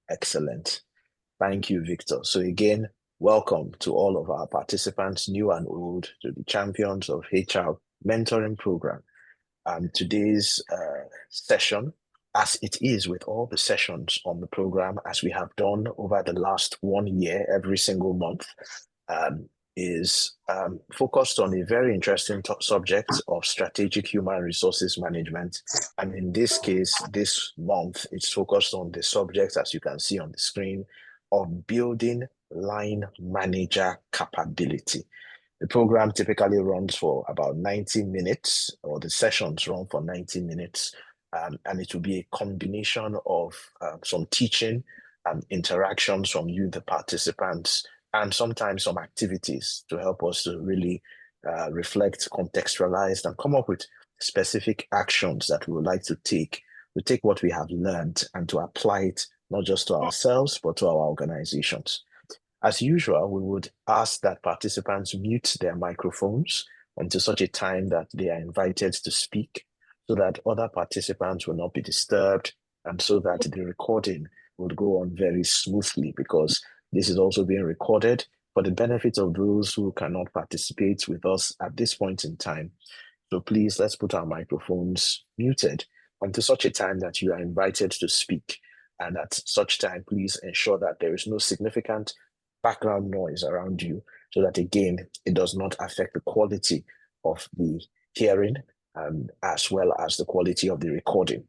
Excellent. Thank you, Victor. So again, welcome to all of our participants, new and old, to the Champions of HR Mentoring Program. Today's session, as it is with all the sessions on the program, as we have done over the last 1 year, every single month, um, is focused on a very interesting subject of strategic human resources management. And in this case, this month, it's focused on the subject, as you can see on the screen, of building line manager capability. The program typically runs for about 90 minutes, or the sessions run for 90 minutes, and it will be a combination of some teaching and interactions from you, the participants, and sometimes some activities to help us to really reflect, contextualize, and come up with specific actions that we would like to take what we have learned and to apply it not just to ourselves, but to our organizations. As usual, we would ask that participants mute their microphones until such a time that they are invited to speak, so that other participants will not be disturbed, and so that the recording would go on very smoothly, because this is also being recorded for the benefit of those who cannot participate with us at this point in time. So please, let's put our microphones muted until such a time that you are invited to speak. And at such time, please ensure that there is no significant background noise around you, so that again, it does not affect the quality of the hearing, as well as the quality of the recording.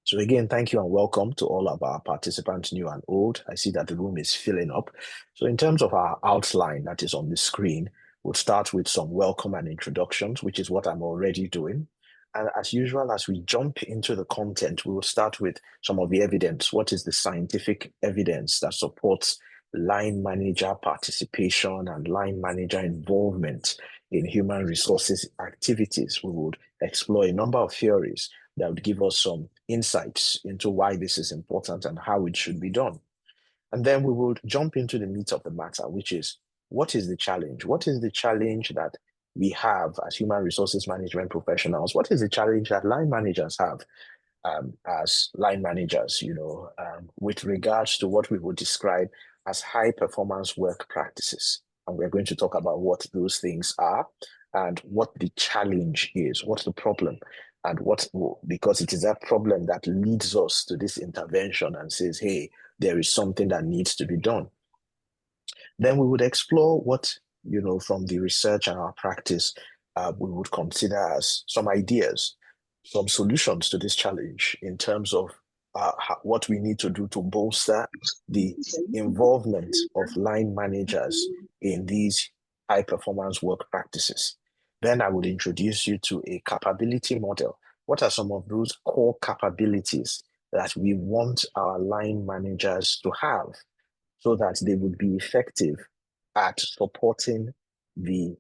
So again, thank you and welcome to all of our participants, new and old. I see that the room is filling up. So in terms of our outline that is on the screen, we'll start with some welcome and introductions, which is what I'm already doing. And as usual, as we jump into the content, we will start with some of the evidence. What is the scientific evidence that supports line manager participation and line manager involvement in human resources activities? We would explore a number of theories that would give us some insights into why this is important and how it should be done. And then we will jump into the meat of the matter, which is, what is the challenge? What is the challenge that we have as human resources management professionals? What is the challenge that line managers have as line managers, with regards to what we would describe as high performance work practices? And we're going to talk about what those things are and what the challenge is, what's the problem, and because it is that problem that leads us to this intervention and says, hey, there is something that needs to be done. Then we would explore what, from the research and our practice, we would consider as some ideas, some solutions to this challenge in terms of what we need to do to bolster the involvement of line managers in these high performance work practices. Then I would introduce you to a capability model. What are some of those core capabilities that we want our line managers to have, so that they would be effective at supporting the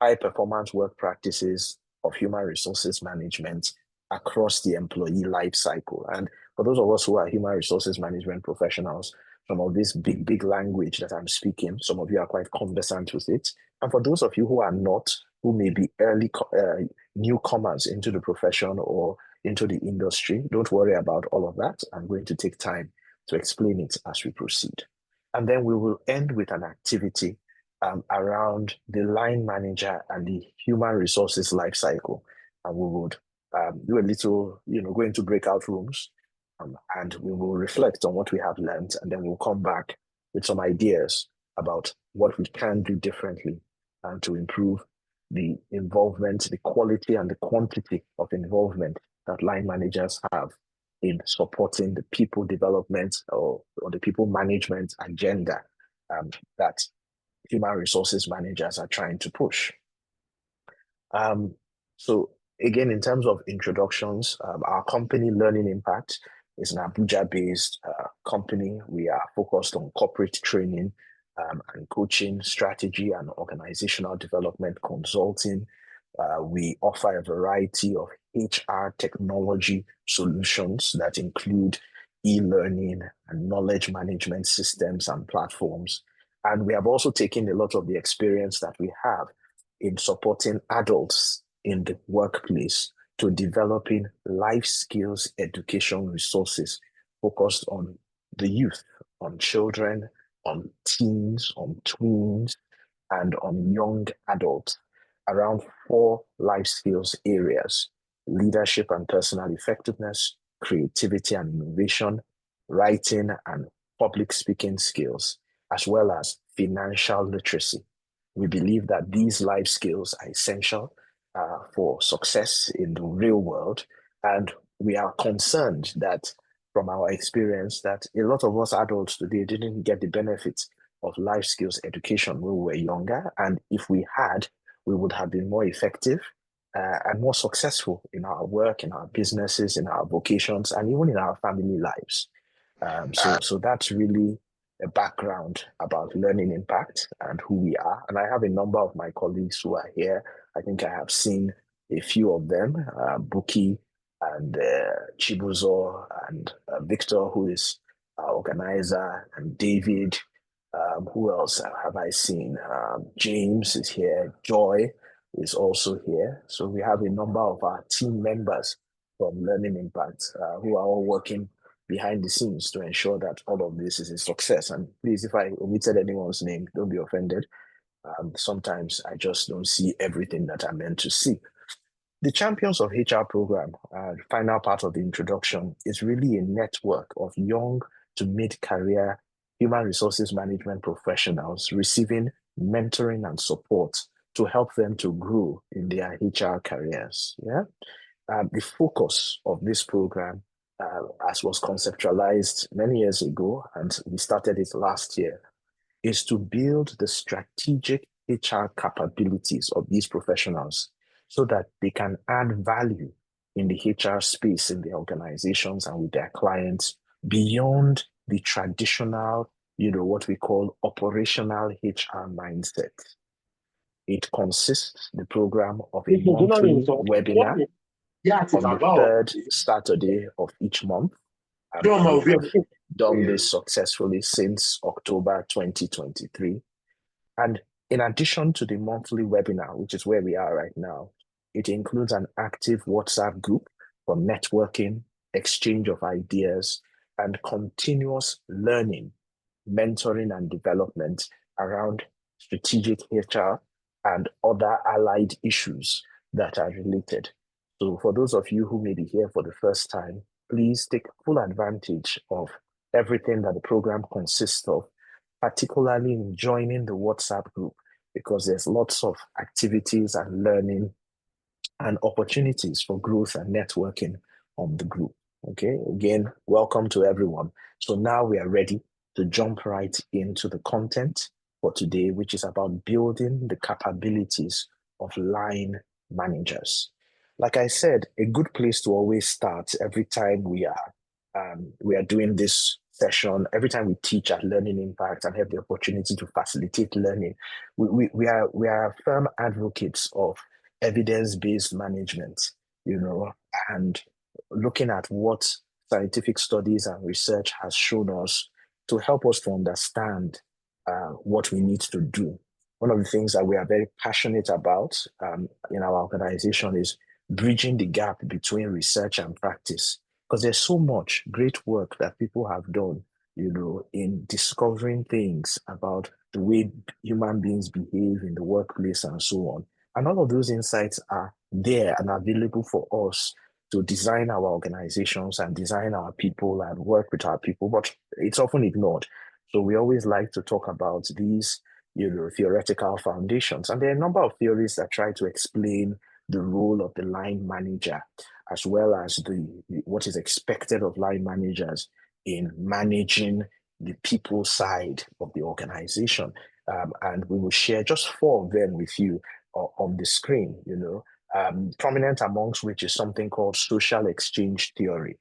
high performance work practices of human resources management across the employee life cycle? And for those of us who are human resources management professionals, some of this big language that I'm speaking, some of you are quite conversant with it. And for those of you who are not, who may be early newcomers into the profession or into the industry, don't worry about all of that. I'm going to take time to explain it as we proceed. And then we will end with an activity around the line manager and the human resources life cycle. And we would do a little, go into breakout rooms, and we will reflect on what we have learned, and then we'll come back with some ideas about what we can do differently to improve the involvement, the quality and the quantity of involvement that line managers have in supporting the people development or the people management agenda that human resources managers are trying to push. So again, in terms of introductions, our company, Learning Impact, is an Abuja-based company. We are focused on corporate training and coaching, strategy and organizational development consulting. We offer a variety of HR technology solutions that include e-learning and knowledge management systems and platforms. And we have also taken a lot of the experience that we have in supporting adults in the workplace to developing life skills education resources focused on the youth, on children, on teens, on tweens, and on young adults around four life skills areas: leadership and personal effectiveness, creativity and innovation, writing and public speaking skills, as well as financial literacy. We believe that these life skills are essential for success in the real world, and we are concerned that from our experience that a lot of us adults today didn't get the benefits of life skills education when we were younger. And if we had, we would have been more effective and more successful in our work, in our businesses, in our vocations, and even in our family lives. So that's really a background about Learning Impact and who we are. And I have a number of my colleagues who are here. I think I have seen a few of them, Buki and Chibuzo and Victor, who is our organizer, and David. Who else have I seen? James is here. Joy is also here. So we have a number of our team members from Learning Impact who are all working behind the scenes to ensure that all of this is a success. And please, if I omitted anyone's name, don't be offended. Sometimes I just don't see everything that I'm meant to see. The Champions of HR program, final part of the introduction, is really a network of young to mid-career human resources management professionals receiving mentoring and support to help them to grow in their HR careers. Yeah, the focus of this program, as was conceptualized many years ago, and we started it last year, is to build the strategic HR capabilities of these professionals so that they can add value in the HR space in the organizations and with their clients beyond the traditional, what we call operational HR mindset. It consists, the program, of a monthly webinar on the third Saturday of each month. We have done this successfully since October 2023. And in addition to the monthly webinar, which is where we are right now, it includes an active WhatsApp group for networking, exchange of ideas, and continuous learning, mentoring, and development around strategic HR and other allied issues that are related. So for those of you who may be here for the first time, please take full advantage of everything that the program consists of, particularly in joining the WhatsApp group, because there's lots of activities and learning and opportunities for growth and networking on the group. Okay, again, welcome to everyone. So now we are ready to jump right into the content for today, which is about building the capabilities of line managers. Like I said, a good place to always start every time we are doing this session, every time we teach at Learning Impact and have the opportunity to facilitate learning, we are firm advocates of evidence-based management, and looking at what scientific studies and research has shown us to help us to understand what we need to do. One of the things that we are very passionate about in our organization is bridging the gap between research and practice, because there's so much great work that people have done, in discovering things about the way human beings behave in the workplace and so on. And all of those insights are there and available for us to design our organizations and design our people and work with our people, but it's often ignored. So we always like to talk about these, theoretical foundations. And there are a number of theories that try to explain the role of the line manager, as well as what is expected of line managers in managing the people side of the organization. And we will share just four of them with you on the screen, prominent amongst which is something called social exchange theory.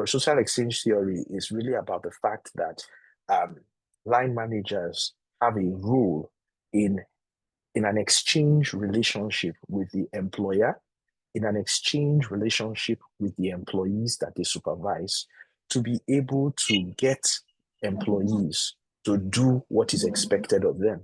Social exchange theory is really about the fact that line managers have a role in an exchange relationship with the employer, in an exchange relationship with the employees that they supervise, to be able to get employees to do what is expected of them.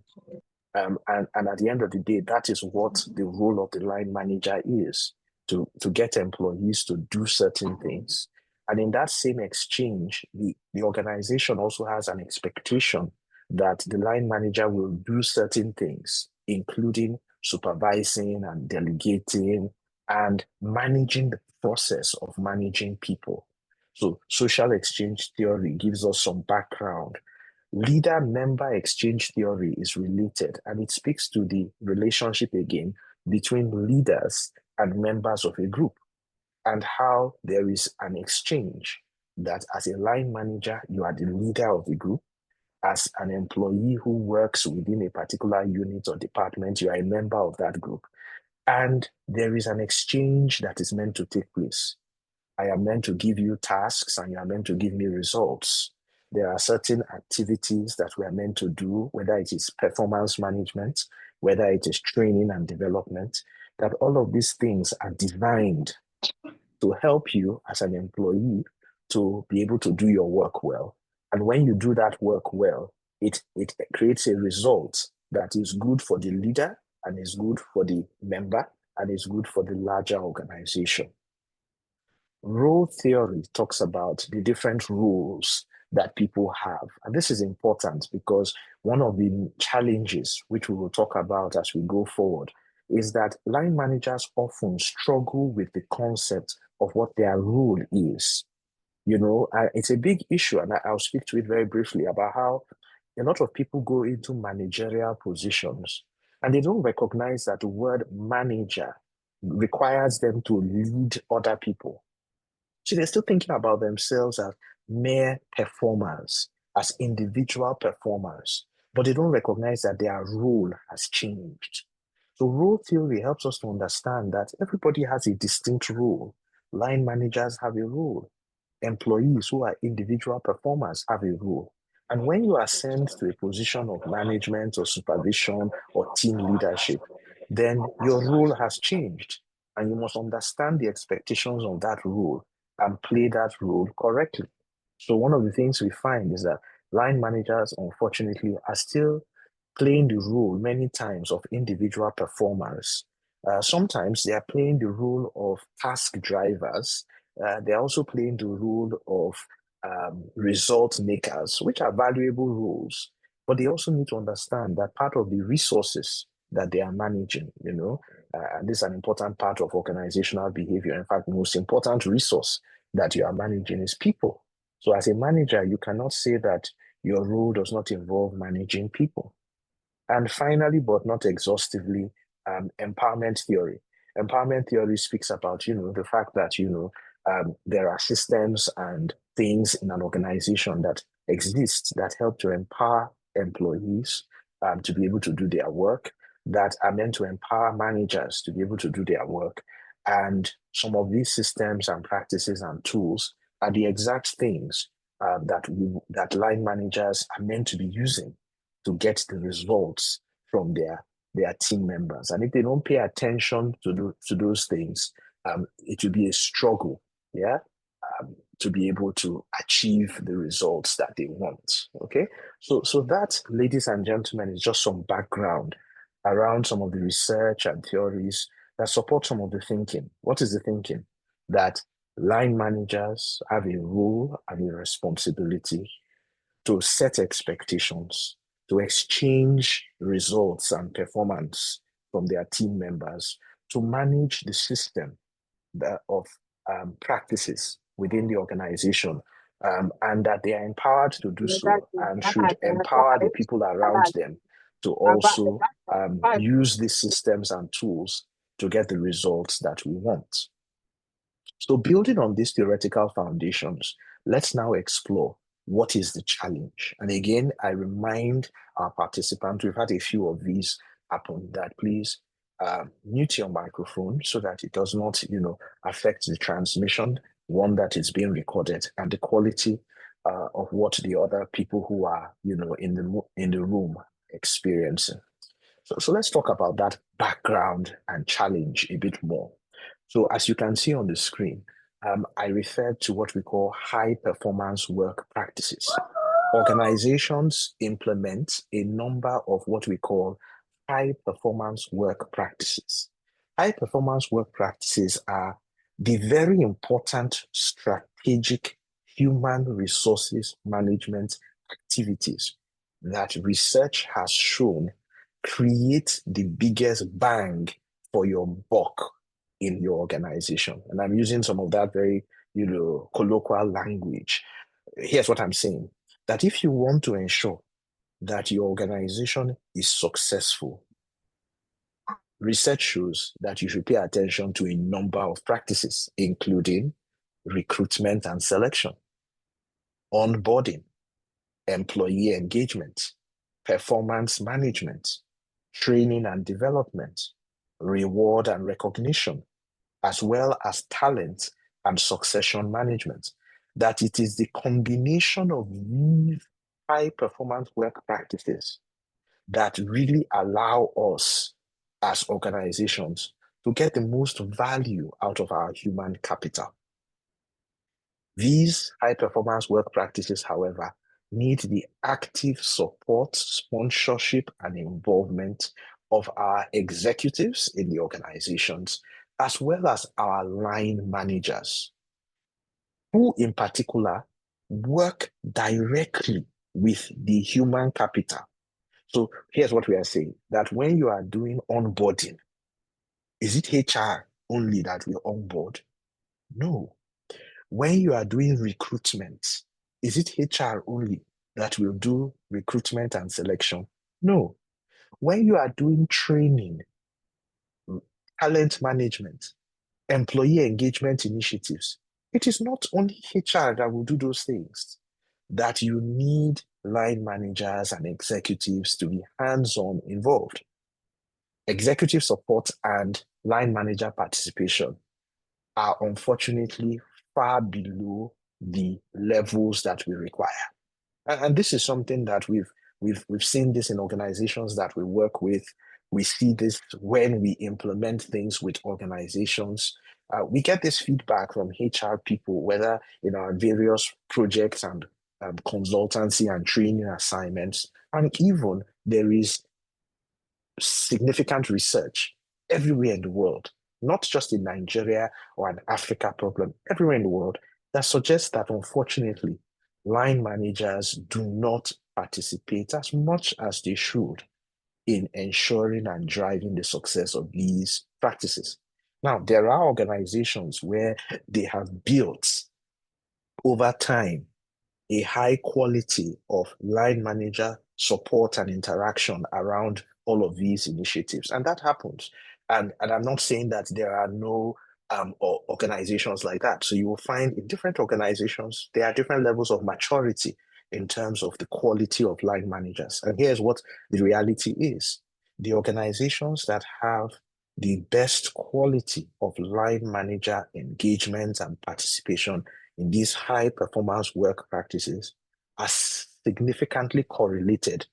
And at the end of the day, that is what the role of the line manager is, to get employees to do certain things And in that same exchange, the organization also has an expectation that the line manager will do certain things, including supervising and delegating and managing the process of managing people. So social exchange theory gives us some background. Leader-member exchange theory is related, and it speaks to the relationship again between leaders and members of a group, and how there is an exchange that as a line manager, you are the leader of the group. As an employee who works within a particular unit or department, you are a member of that group. And there is an exchange that is meant to take place. I am meant to give you tasks and you are meant to give me results. There are certain activities that we are meant to do, whether it is performance management, whether it is training and development, that all of these things are designed to help you as an employee to be able to do your work well. And when you do that work well, it creates a result that is good for the leader and is good for the member and is good for the larger organization. Role theory talks about the different roles that people have. And this is important because one of the challenges, which we will talk about as we go forward, is that line managers often struggle with the concept of what their role is. You know, it's a big issue, and I'll speak to it very briefly about how a lot of people go into managerial positions and they don't recognize that the word manager requires them to lead other people. So they're still thinking about themselves as mere performers, as individual performers, but they don't recognize that their role has changed. So role theory helps us to understand that everybody has a distinct role. Line managers have a role. Employees who are individual performers have a role. And when you are sent to a position of management or supervision or team leadership, then your role has changed. And you must understand the expectations of that role and play that role correctly. So one of the things we find is that line managers, unfortunately, are still playing the role many times of individual performers. Sometimes they are playing the role of task drivers. They're also playing the role of result makers, which are valuable roles. But they also need to understand that part of the resources that they are managing, and this is an important part of organizational behavior. In fact, the most important resource that you are managing is people. So as a manager, you cannot say that your role does not involve managing people. And finally, but not exhaustively, empowerment theory. Empowerment theory speaks about, the fact that, there are systems and things in an organization that exist that help to empower employees to be able to do their work, that are meant to empower managers to be able to do their work. And some of these systems and practices and tools are the exact things that line managers are meant to be using to get the results from their team members. And if they don't pay attention to those things, it will be a struggle, to be able to achieve the results that they want. Okay, so that, ladies and gentlemen, is just some background around some of the research and theories that support some of the thinking. What is the thinking? That line managers have a role and a responsibility to set expectations, to exchange results and performance from their team members, to manage the system of practices within the organization, and that they are empowered to do so and should empower the people around them to also use these systems and tools to get the results that we want. So building on these theoretical foundations, let's now explore what is the challenge. And again, I remind our participants, we've had a few of these happen, that please mute your microphone so that it does not, affect the transmission, one that is being recorded, and the quality of what the other people who are, in the room experiencing. So let's talk about that background and challenge a bit more. So as you can see on the screen, I referred to what we call high performance work practices. Organizations implement a number of what we call high performance work practices. High performance work practices are the very important strategic human resources management activities that research has shown create the biggest bang for your buck in your organization. And I'm using some of that very, colloquial language. Here's what I'm saying, that if you want to ensure that your organization is successful, research shows that you should pay attention to a number of practices, including recruitment and selection, onboarding, employee engagement, performance management, training and development, reward and recognition, as well as talent and succession management. That it is the combination of these high performance work practices that really allow us as organizations to get the most value out of our human capital. These high performance work practices, however, need the active support, sponsorship, and involvement of our executives in the organizations, as well as our line managers, who in particular work directly with the human capital. So here's what we are saying, that when you are doing onboarding, is it HR only that will onboard? No. When you are doing recruitment, is it HR only that will do recruitment and selection? No. When you are doing training, talent management, employee engagement initiatives, it is not only HR that will do those things, that you need line managers and executives to be hands-on involved. Executive support and line manager participation are unfortunately far below the levels that we require. And this is something that we've seen this in organizations that we work with. We see this when we implement things with organizations. We get this feedback from HR people, whether in our various projects and consultancy and training assignments, and even there is significant research everywhere in the world, not just in Nigeria or an Africa problem, everywhere in the world, that suggests that unfortunately, line managers do not participate as much as they should in ensuring and driving the success of these practices. Now, there are organizations where they have built over time a high quality of line manager support and interaction around all of these initiatives. And that happens. And I'm not saying that there are no organizations like that. So you will find in different organizations, there are different levels of maturity in terms of the quality of line managers. And here's what the reality is. The organizations that have the best quality of line manager engagement and participation in these high performance work practices are significantly correlated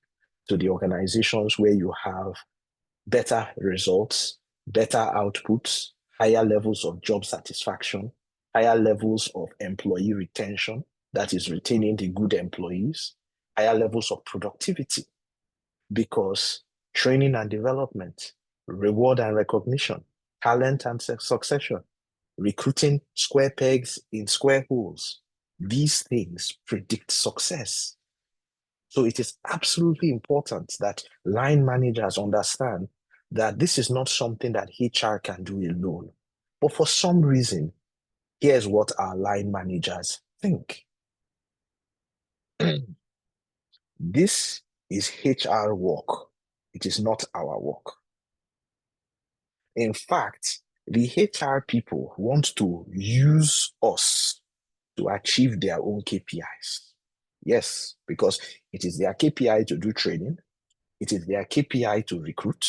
to the organizations where you have better results, better outputs, higher levels of job satisfaction, higher levels of employee retention, that is retaining the good employees, higher levels of productivity, because training and development, reward and recognition, talent and succession, recruiting square pegs in square holes, these things predict success. So it is absolutely important that line managers understand that this is not something that HR can do alone. But for some reason, here's what our line managers think. This is HR work. It is not our work. In fact, the HR people want to use us to achieve their own KPIs. Yes, because it is their KPI to do training. It is their KPI to recruit.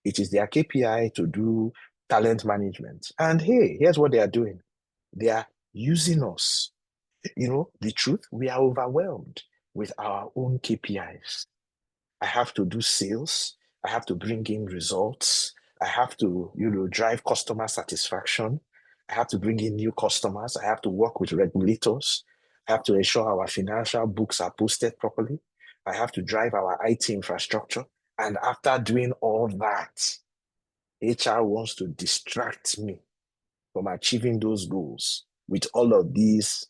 It is their KPI to do talent management. And hey, here's what they are doing. They are using us. You know, the truth, we are overwhelmed with our own KPIs. I have to do sales. I have to bring in results. I have to, drive customer satisfaction. I have to bring in new customers. I have to work with regulators. I have to ensure our financial books are posted properly. I have to drive our IT infrastructure. And after doing all that, HR wants to distract me from achieving those goals with all of these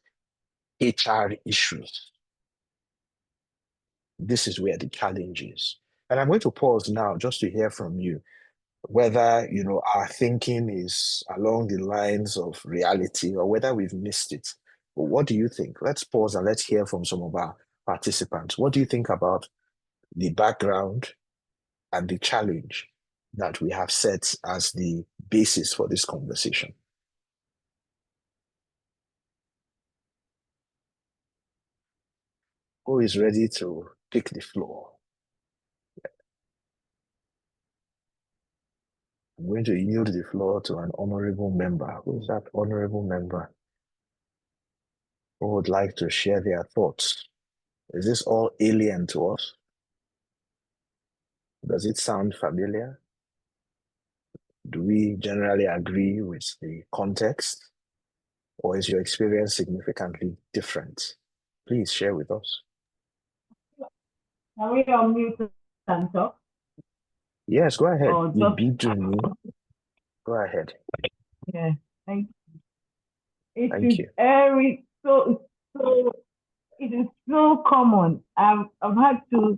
HR issues. This is where the challenge is. And I'm going to pause now just to hear from you whether our thinking is along the lines of reality or whether we've missed it. But what do you think? Let's pause and let's hear from some of our participants. What do you think about the background and the challenge that we have set as the basis for this conversation? Who is ready to take the floor? I'm going to yield the floor to an honorable member. Who is that honorable member who would like to share their thoughts? Is this all alien to us? Does it sound familiar? Do we generally agree with the context? Or is your experience significantly different? Please share with us. Can we unmute and talk? Yes, go ahead. Or You just- beat me. Go ahead. Yeah, thank you. It Thank is you. it is so common. I've had to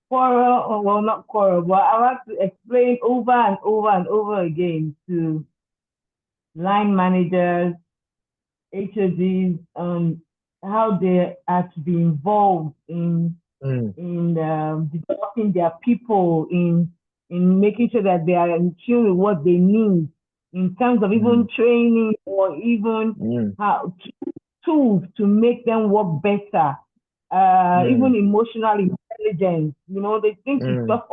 quarrel, or well, not quarrel, but I've had to explain over and over and over again to line managers, HODs, how they are to be involved in developing their people, in making sure that they are in tune with what they need in terms of even training or even how tools to make them work better, even emotional intelligence. They think it's just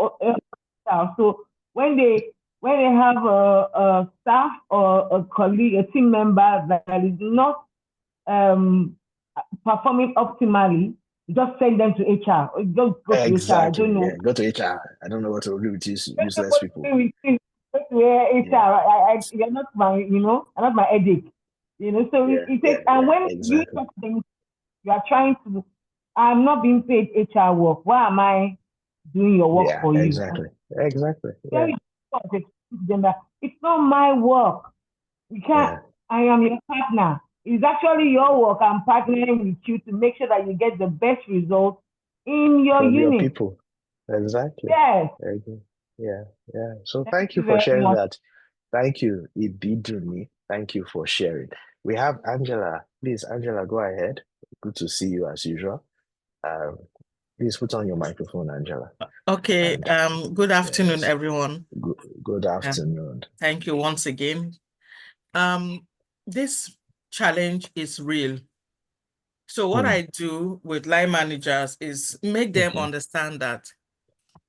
so when they have a staff or a colleague, a team member that is not performing optimally, just send them to HR. Just go exactly. to HR. I don't know. Yeah, go to HR. I don't know what to do with useless people. Go to HR. You're not my, I'm not my headache. So it takes, and when you talk to them, you are trying to, I'm not being paid HR work. Why am I doing your work for you? Exactly. Yeah. It's not my work. You can't, I am your partner. It's actually your work. I'm partnering with you to make sure that you get the best results in your unit. Your people. Exactly. Yes. Yeah. So thank you for sharing that. Thank you, Ibidumi. Thank you for sharing. We have Angela. Please, Angela, go ahead. Good to see you as usual. Please put on your microphone, Angela. Okay. Good afternoon, everyone. Good afternoon. Thank you once again. This challenge is real. So what I do with line managers is make them understand that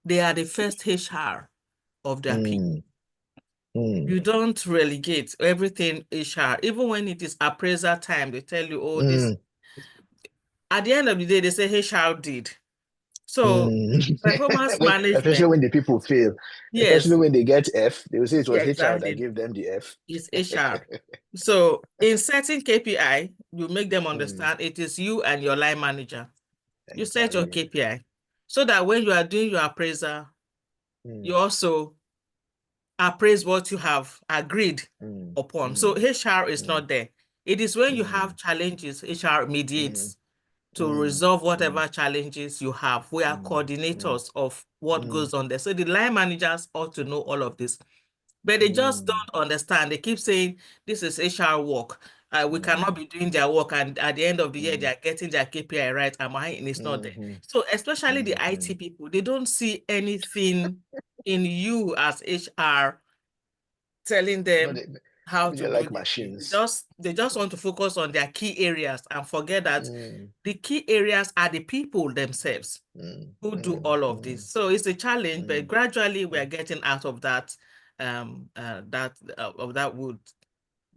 they are the first HR of their people. You don't relegate everything HR. Even when it is appraisal time, they tell you, oh, this. At the end of the day, they say HR did. So performance management. Especially when the people fail. Yes. Especially when they get F, they will say it was exactly. HR that gave them the F. It's HR. So in setting KPI, you make them understand it is you and your line manager. You set your KPI so that when you are doing your appraisal, you also appraise what you have agreed upon. So HR is not there. It is when you have challenges, HR mediates to resolve whatever challenges you have. We are coordinators of what goes on there. So the line managers ought to know all of this. But they just don't understand. They keep saying, this is HR work. We cannot be doing their work. And at the end of the year, they are getting their KPI right. And it's not there. So especially the IT people, they don't see anything in you as HR telling them how to do like machines. They just want to focus on their key areas and forget that the key areas are the people themselves who do all of this. So it's a challenge, but gradually we are getting out of that that wood,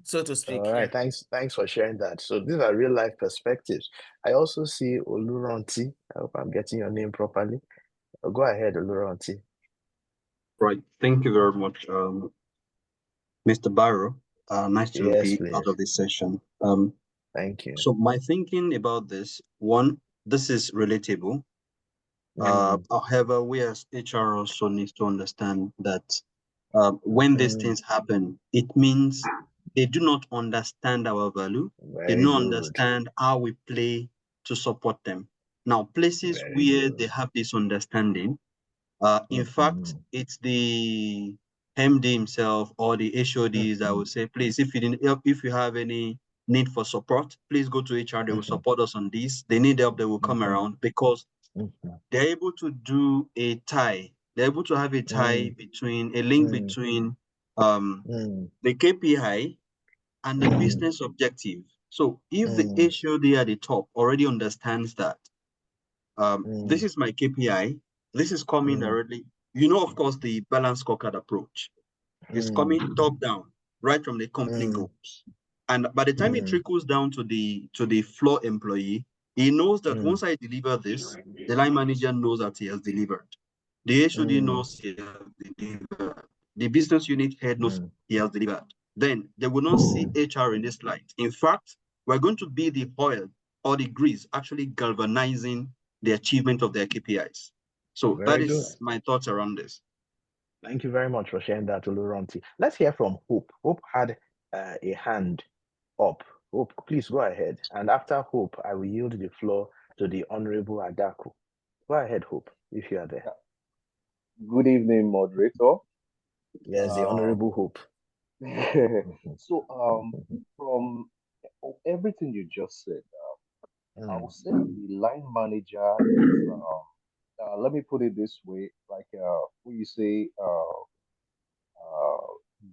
so to speak. All right, thanks for sharing that. So these are real life perspectives. I also see Oluranti. I hope I'm getting your name properly. Go ahead, Oluranti. Right. Thank you very much, Mr. Barrow. Nice to be part of this session. Thank you. So my thinking about this, one, this is relatable. However, we as HR also need to understand that when these things happen, it means they do not understand our value. They don't understand how we play to support them. Now, places where they have this understanding, in fact, it's the MD himself or the HODs that will say, please, if you have any need for support, please go to HR. They will support us on this. They need help, they will come around, because they're able to do a tie. They're able to have a tie between a link between the KPI and the business objective. So if the HOD at the top already understands that this is my KPI, this is coming directly, of course, the balanced scorecard approach is coming top down, right from the company goals. And by the time it trickles down to the floor employee, he knows that once I deliver this, the line manager knows that he has delivered. The HOD knows he has delivered. The business unit head knows he has delivered. Then they will not see HR in this light. In fact, we're going to be the oil or the grease actually galvanizing the achievement of their KPIs. So that is my thoughts around this. Thank you very much for sharing that, Oluronti. Let's hear from Hope. Hope had a hand up. Hope, please go ahead. And after Hope, I will yield the floor to the Honorable Adaku. Go ahead, Hope, if you are there. Good evening, moderator. Yes, the Honorable Hope. So, from everything you just said, I would say the line manager is, let me put it this way, like when you say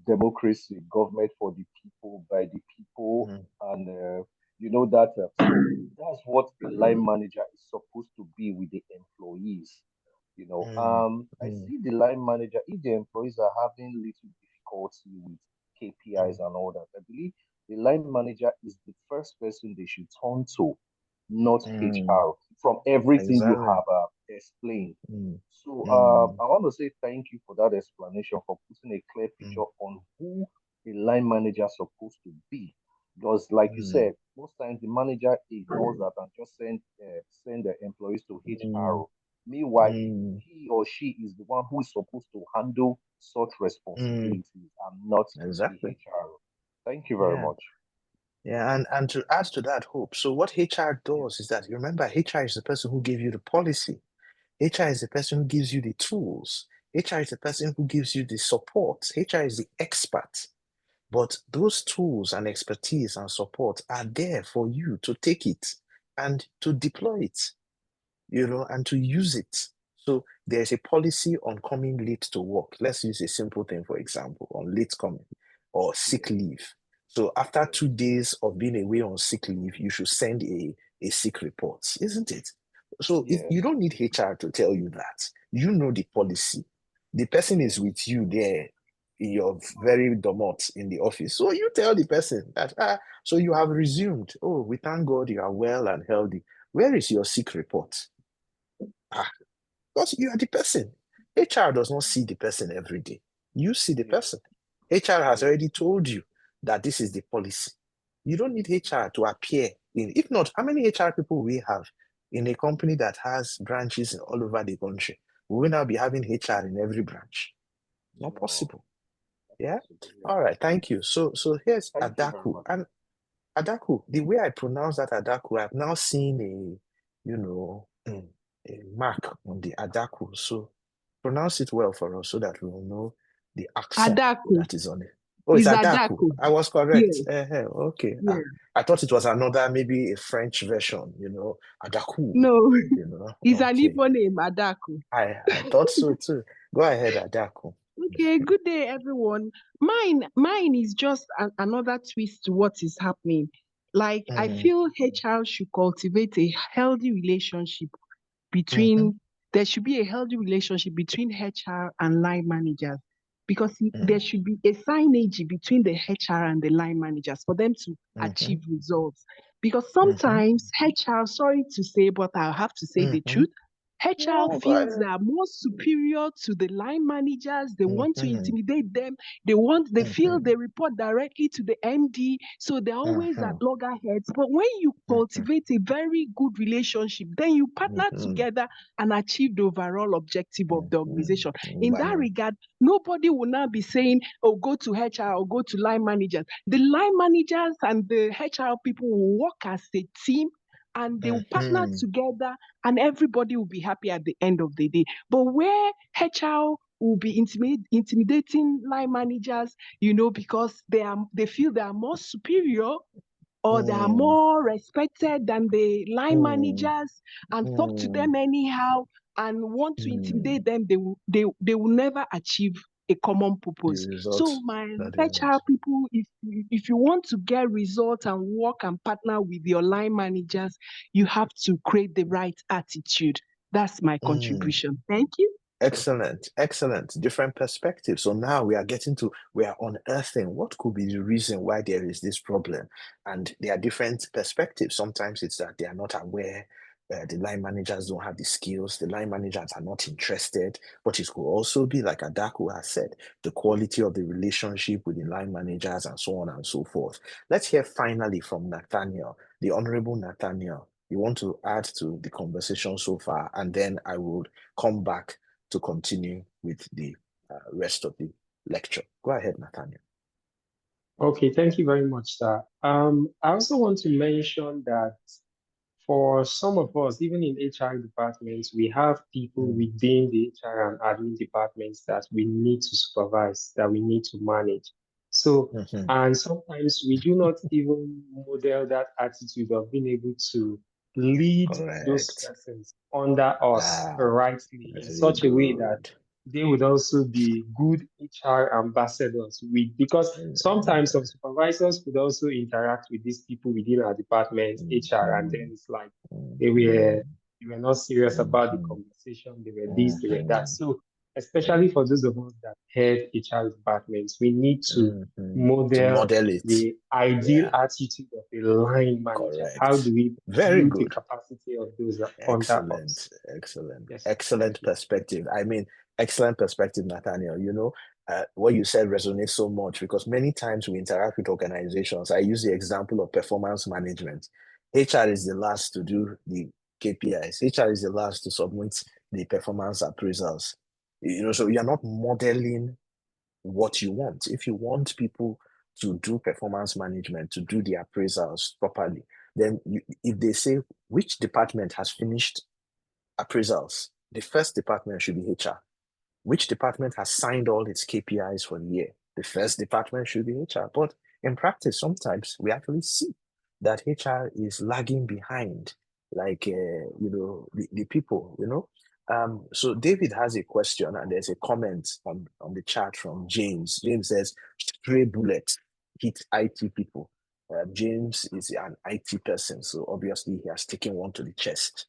democracy, government for the people, by the people, and you know that that's what a line manager is supposed to be with the employees. I see the line manager, if the employees are having little difficulty with KPIs and all that, I believe the line manager is the first person they should turn to, not HR, from everything you have explained. So I want to say thank you for that explanation, for putting a clear picture on who the line manager is supposed to be. Because like you said, most times the manager ignores that and just send the employees to HR. Meanwhile, he or she is the one who is supposed to handle such responsibilities and not the HR. Thank you very much. Yeah, and to add to that, Hope, so what HR does is that, you remember, HR is the person who gave you the policy. HR is the person who gives you the tools. HR is the person who gives you the support. HR is the expert. But those tools and expertise and support are there for you to take it and to deploy it, and to use it. So there's a policy on coming late to work. Let's use a simple thing, for example, on late coming or sick leave. So after 2 days of being away on sick leave, you should send a sick report, isn't it? So you don't need HR to tell you that. You know the policy. The person is with you there in your very domot in the office. So you tell the person that, so you have resumed. Oh, we thank God you are well and healthy. Where is your sick report? Because you are the person. HR does not see the person every day. You see the person. HR has already told you that this is the policy. You don't need HR to appear in. If not, how many HR people we have in a company that has branches all over the country? We will now be having HR in every branch. Not possible. Yeah. All right. Thank you. So here's Adaku. And Adaku, the way I pronounce that Adaku, I've now seen a mark on the Adaku. So pronounce it well for us so that we will know the accent that is on it. Oh, it's Adaku. I was correct. Yes. Okay. Yeah. I thought it was another, maybe a French version, Adaku. No, it's an Igbo name, Adaku. I thought so too. Go ahead, Adaku. Okay, good day, everyone. Mine is just another twist to what is happening. Like, I feel HR should cultivate a healthy relationship between, there should be a healthy relationship between HR and line managers, because there should be a signage between the HR and the line managers for them to achieve results. Because sometimes HR, sorry to say, but I'll have to say the truth, HR feels they are more superior to the line managers. They want to intimidate them. They feel they report directly to the MD. So they're always at loggerheads. But when you cultivate a very good relationship, then you partner together and achieve the overall objective of the organization. In that regard, nobody will now be saying, oh, go to HR or go to line managers. The line managers and the HR people will work as a team, and they will partner together, and everybody will be happy at the end of the day. But where HR will be intimidating line managers, because they feel they are more superior, or they are more respected than the line managers, and talk to them anyhow and want to intimidate them, they will never achieve a common purpose. So my HR people, if you want to get results and work and partner with your line managers, you have to create the right attitude. That's my contribution. Thank you. Excellent. Different perspectives. So now we are unearthing what could be the reason why there is this problem. And there are different perspectives. Sometimes it's that they are not aware. The line managers don't have the skills. The line managers are not interested. But it could also be, like Adaku has said, the quality of the relationship with the line managers and so on and so forth. Let's hear finally from Nathaniel, the Honorable Nathaniel. You want to add to the conversation so far, and then I would come back to continue with the rest of the lecture. Go ahead, Nathaniel. Okay, thank you very much, sir. I also want to mention that for some of us, even in HR departments, we have people within the HR and admin departments that we need to supervise, that we need to manage. So, and sometimes we do not even model that attitude of being able to lead those persons under us rightly in such a way that they would also be good HR ambassadors because sometimes some supervisors could also interact with these people within our department, HR, and then it's like they were not serious about the conversation, they were this, they were that. So especially for those of us that head HR departments, we need to model it. The ideal attitude of a line manager. Correct. How do we build the capacity of those under us? Excellent perspective. I mean, excellent perspective, Nathaniel. What you said resonates so much because many times we interact with organizations. I use the example of performance management. HR is the last to do the KPIs. HR is the last to submit the performance appraisals. So you're not modeling what you want. If you want people to do performance management, to do the appraisals properly, then if they say which department has finished appraisals, the first department should be HR. Which department has signed all its KPIs for the year? The first department should be HR. But in practice, sometimes we actually see that HR is lagging behind, like, the people, So David has a question and there's a comment on the chat from James. James says, stray bullet hit IT people. James is an IT person, so obviously he has taken one to the chest.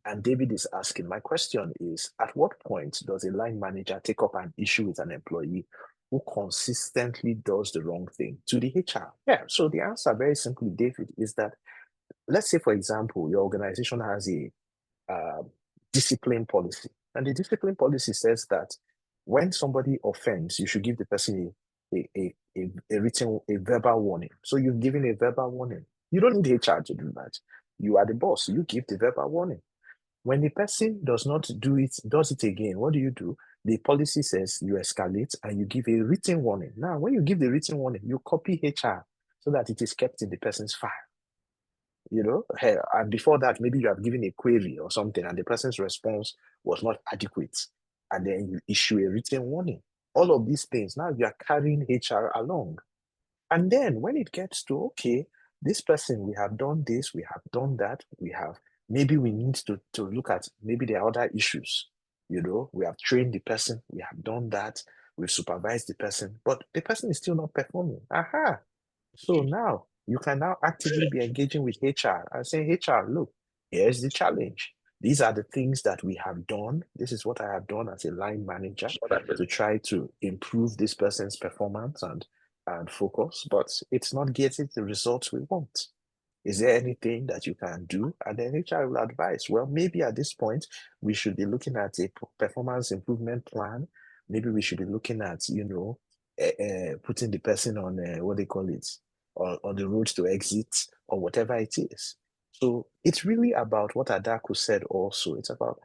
And David is asking, my question is, at what point does a line manager take up an issue with an employee who consistently does the wrong thing to the HR? Yeah, so the answer very simply, David, is that, let's say, for example, your organization has a discipline policy. And the discipline policy says that when somebody offends, you should give the person a verbal warning. So you've given a verbal warning. You don't need HR to do that. You are the boss. You give the verbal warning. When the person does it again, what do? The policy says you escalate and you give a written warning. Now, when you give the written warning, you copy HR so that it is kept in the person's file. And before that, maybe you have given a query or something and the person's response was not adequate. And then you issue a written warning. All of these things, now you are carrying HR along. And then when it gets to, okay, this person, we have done this, we have done that, maybe we need to look at, maybe there are other issues. We have trained the person, we have done that, we've supervised the person, but the person is still not performing. So now you can now actively be engaging with HR and saying, HR, look, here's the challenge. These are the things that we have done. This is what I have done as a line manager to try to improve this person's performance and focus, but it's not getting the results we want. Is there anything that you can do? And then HR will advise, well, maybe at this point, we should be looking at a performance improvement plan. Maybe we should be looking at, putting the person on, what they call it, on the road to exit or whatever it is. So it's really about what Adaku said also. It's about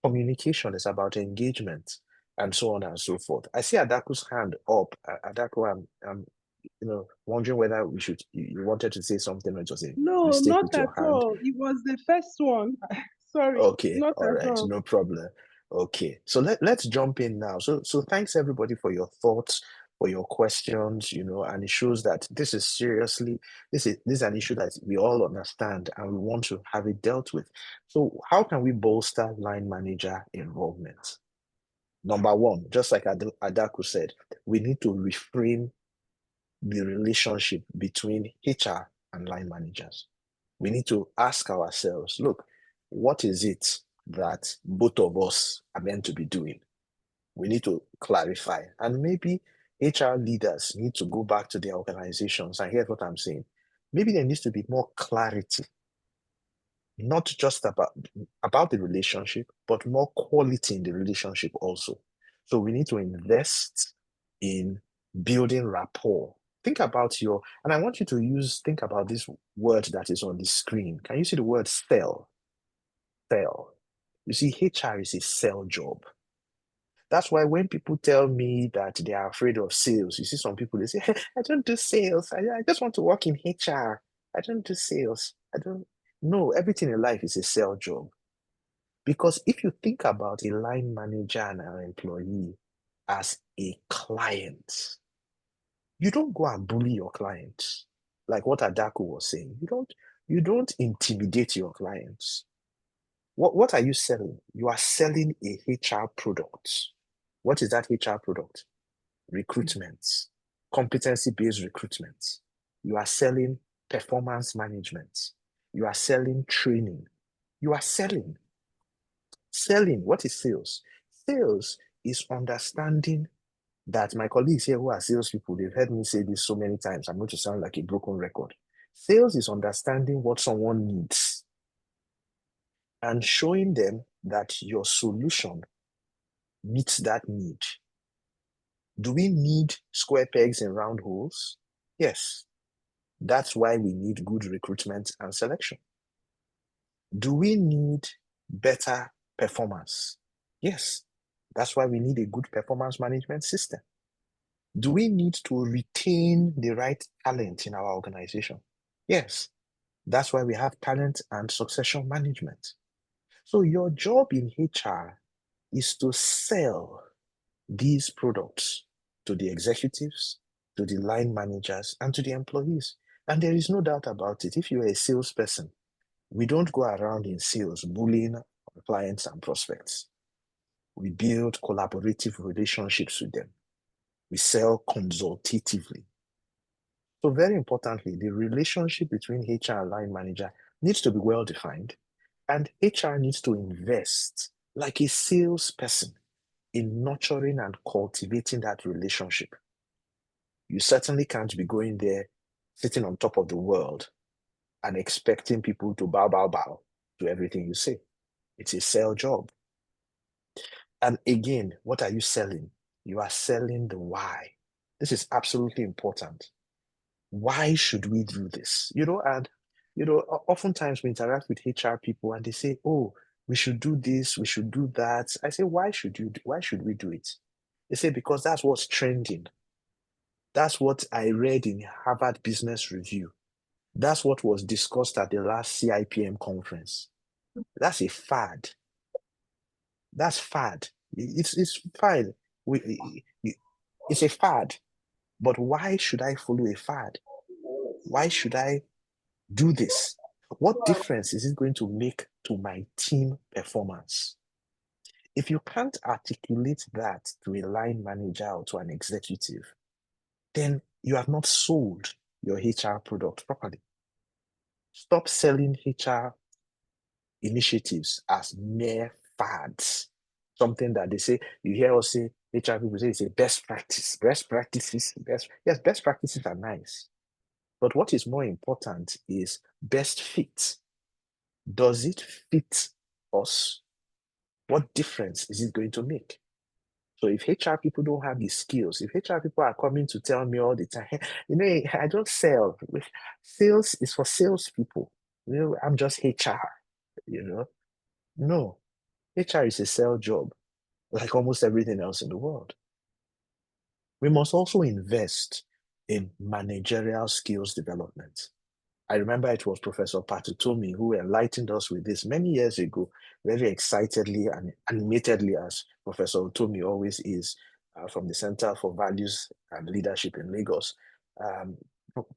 communication. It's about engagement and so on and so forth. I see Adaku's hand up. Adaku, I'm wondering whether you wanted to say something or just a mistake not with your at hand. all. It was the first one. Sorry. Okay, not all right, all. no problem. Okay, so let's jump in now. So thanks everybody for your thoughts, for your questions, and it shows that this is seriously, this is an issue that we all understand and we want to have it dealt with. So how can we bolster line manager involvement? Number one, just like Adaku said, we need to reframe the relationship between HR and line managers. We need to ask ourselves, look, what is it that both of us are meant to be doing? We need to clarify. And maybe HR leaders need to go back to their organizations. And here's what I'm saying. Maybe there needs to be more clarity, not just about the relationship, but more quality in the relationship also. So we need to invest in building rapport. Think about and I want you to think about this word that is on the screen. Can you see the word sell? Sell. You see, HR is a sell job. That's why when people tell me that they are afraid of sales, you see some people, they say, I don't do sales. I just want to work in HR. I don't do sales. No, everything in life is a sell job. Because if you think about a line manager and an employee as a client, you don't go and bully your clients. Like what Adaku was saying. You don't intimidate your clients. What are you selling? You are selling a HR product. What is that HR product? Recruitment, competency-based recruitment. You are selling performance management. You are selling training. You are selling. Selling, what is sales? Sales is understanding that my colleagues here who are salespeople, they've heard me say this so many times, I'm going to sound like a broken record. Sales is understanding what someone needs and showing them that your solution meets that need. Do we need square pegs in round holes? Yes. That's why we need good recruitment and selection. Do we need better performance? Yes. That's why we need a good performance management system. Do we need to retain the right talent in our organization? Yes. That's why we have talent and succession management. So your job in HR is to sell these products to the executives, to the line managers, and to the employees. And there is no doubt about it. If you're a salesperson, we don't go around in sales bullying our clients and prospects. We build collaborative relationships with them. We sell consultatively. So very importantly, the relationship between HR and line manager needs to be well defined, and HR needs to invest like a salesperson in nurturing and cultivating that relationship. You certainly can't be going there sitting on top of the world and expecting people to bow to everything you say. It's a sell job. And again, what are you selling? You are selling the why. This is absolutely important. Why should we do this? Oftentimes we interact with HR people and they say, oh, we should do this, we should do that. I say, why should we do it? They say, because that's what's trending. That's what I read in Harvard Business Review. That's what was discussed at the last CIPM conference. That's a fad. That's fad. It's fine. It's a fad. But why should I follow a fad? Why should I do this? What difference is it going to make to my team performance? If you can't articulate that to a line manager or to an executive, then you have not sold your HR product properly. Stop selling HR initiatives as mere fads. Something that they say, you hear us say, HR people say it's a best practice. Best practices are nice. But what is more important is best fit. Does it fit us? What difference is it going to make? So if HR people don't have the skills, if HR people are coming to tell me all the time, I don't sell. Sales is for salespeople. I'm just HR, No, HR is a sell job, like almost everything else in the world. We must also invest in managerial skills development. I remember it was Professor Patutomi who enlightened us with this many years ago, very excitedly and animatedly, as Professor Tomi always is, from the Center for Values and Leadership in Lagos.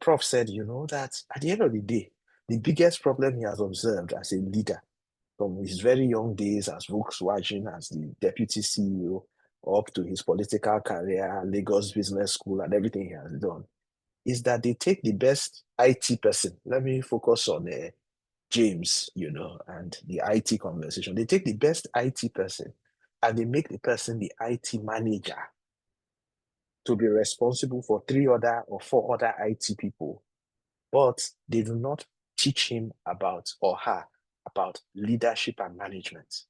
Prof said, that at the end of the day, the biggest problem he has observed as a leader from his very young days as Volkswagen, as the deputy CEO, up to his political career, Lagos Business School, and everything he has done, is that they take the best IT person. Let me focus on James, and the IT conversation. They take the best IT person and they make the person the IT manager to be responsible for 3 other or 4 other IT people. But they do not teach him about, or her, about leadership and management.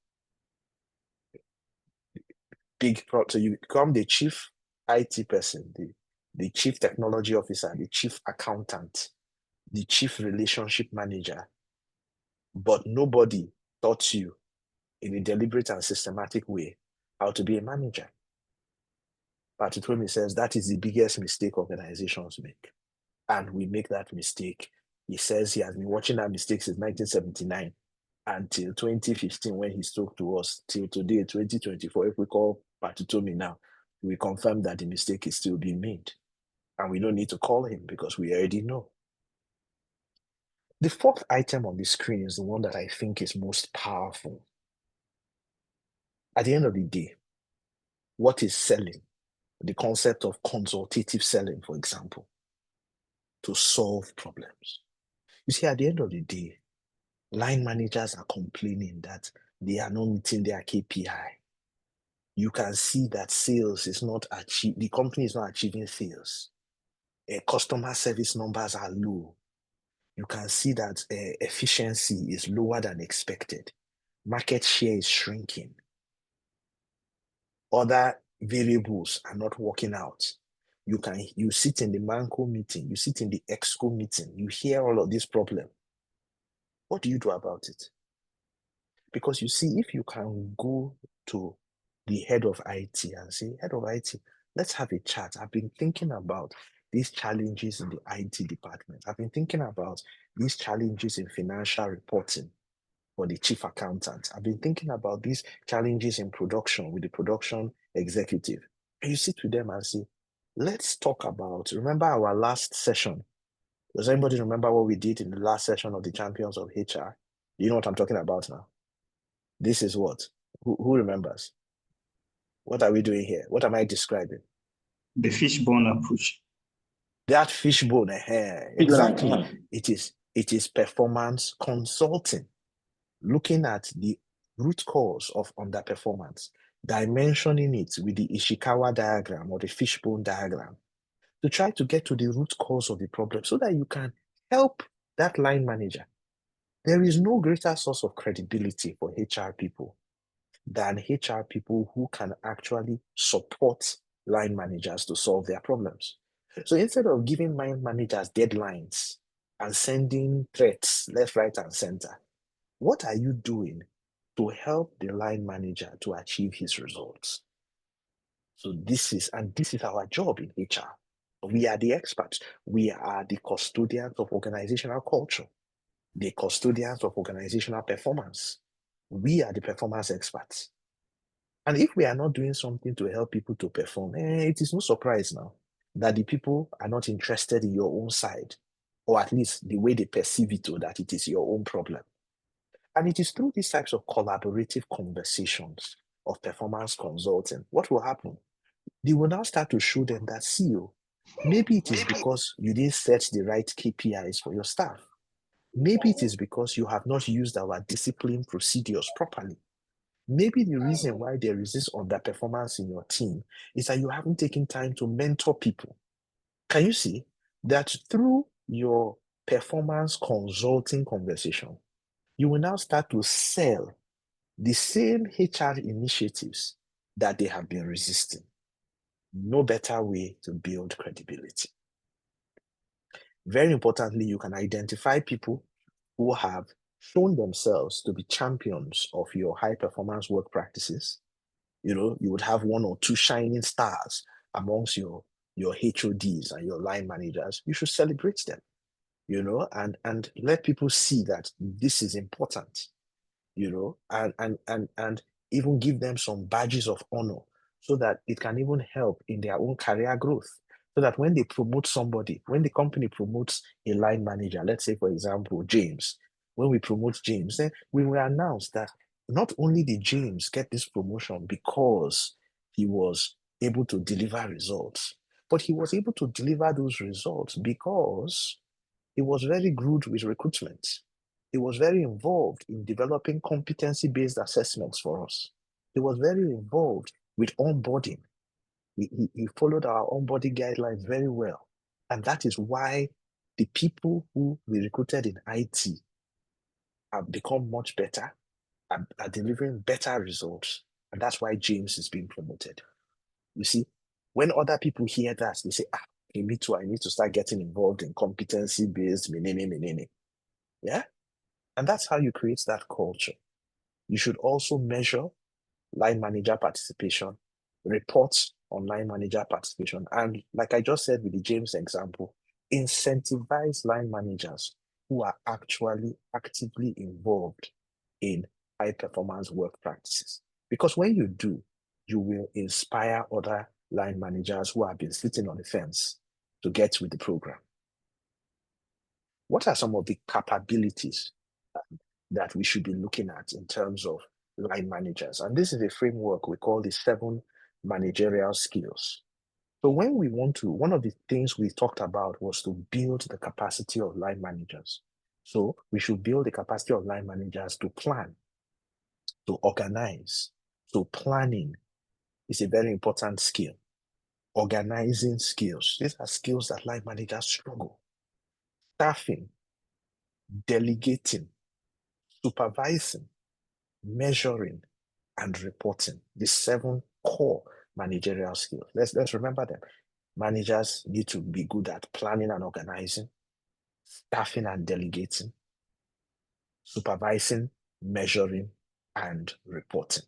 So you become the chief IT person, the chief technology officer, the chief accountant, the chief relationship manager, but nobody taught you in a deliberate and systematic way how to be a manager. Patutomi says that is the biggest mistake organizations make. And we make that mistake. He says he has been watching that mistake since 1979 until 2015 when he spoke to us, till today, 2024. If we call Patutomi now, we confirm that the mistake is still being made. And we don't need to call him because we already know. The 4th item on the screen is the one that I think is most powerful. At the end of the day, what is selling? The concept of consultative selling, for example, to solve problems. You see, at the end of the day, line managers are complaining that they are not meeting their KPI. You can see that sales is not achieved, the company is not achieving sales. Customer service numbers are low. You can see that efficiency is lower than expected. Market share is shrinking. Other variables are not working out. You sit in the Manco meeting, you sit in the Exco meeting, you hear all of this problem. What do you do about it? Because you see, if you can go to the head of IT and say, head of IT, let's have a chat. I've been thinking about these challenges in the IT department. I've been thinking about these challenges in financial reporting for the chief accountant. I've been thinking about these challenges in production with the production executive. And you sit with them and say, let's talk about, remember our last session? Does anybody remember what we did in the last session of the Champions of HR? Do you know what I'm talking about now? This is what? Who remembers? What are we doing here? What am I describing? The fishbone approach. That fishbone, exactly. It is performance consulting, looking at the root cause of underperformance, dimensioning it with the Ishikawa diagram or the fishbone diagram to try to get to the root cause of the problem so that you can help that line manager. There is no greater source of credibility for HR people than HR people who can actually support line managers to solve their problems. So instead of giving line managers deadlines and sending threats left, right, and center, what are you doing to help the line manager to achieve his results? So this is our job in HR. We are the experts. We are the custodians of organizational culture, the custodians of organizational performance. We are the performance experts. And if we are not doing something to help people to perform, it is no surprise now that the people are not interested in your own side, or at least the way they perceive it, or that it is your own problem. And it is through these types of collaborative conversations of performance consulting, what will happen? They will now start to show them that, see, maybe it is because you didn't set the right KPIs for your staff. Maybe it is because you have not used our discipline procedures properly. Maybe the reason why there is this underperformance in your team is that you haven't taken time to mentor people. Can you see that through your performance consulting conversation, you will now start to sell the same HR initiatives that they have been resisting. No better way to build credibility. Very importantly, you can identify people who have shown themselves to be champions of your high performance work practices. You know, you would have one or two shining stars amongst your HODs and your line managers. You should celebrate them, you know, and let people see that this is important, you know, and even give them some badges of honor so that it can even help in their own career growth. So that when they promote somebody, when the company promotes a line manager, let's say, for example, James, when we promote James, then we will announce that not only did James get this promotion because he was able to deliver results, but he was able to deliver those results because he was very good with recruitment. He was very involved in developing competency-based assessments for us. He was very involved with onboarding. He followed our onboarding guidelines very well. And that is why the people who we recruited in IT have become much better, are delivering better results. And that's why James is being promoted. You see, when other people hear that, they say, okay, me too, I need to start getting involved in competency-based menene. Yeah? And that's how you create that culture. You should also measure line manager participation, reports on line manager participation. And like I just said with the James example, incentivize line managers who are actually actively involved in high performance work practices. Because when you do, you will inspire other line managers who have been sitting on the fence to get with the program. What are some of the capabilities that we should be looking at in terms of line managers? And this is a framework we call the 7 managerial skills. So when we want to, one of the things we talked about was to build the capacity of line managers. So we should build the capacity of line managers to plan, to organize. So planning is a very important skill. Organizing skills, these are skills that line managers struggle. Staffing, delegating, supervising, measuring, and reporting, the 7 core managerial skills. Let's remember them. Managers need to be good at planning and organizing, staffing and delegating, supervising, measuring, and reporting.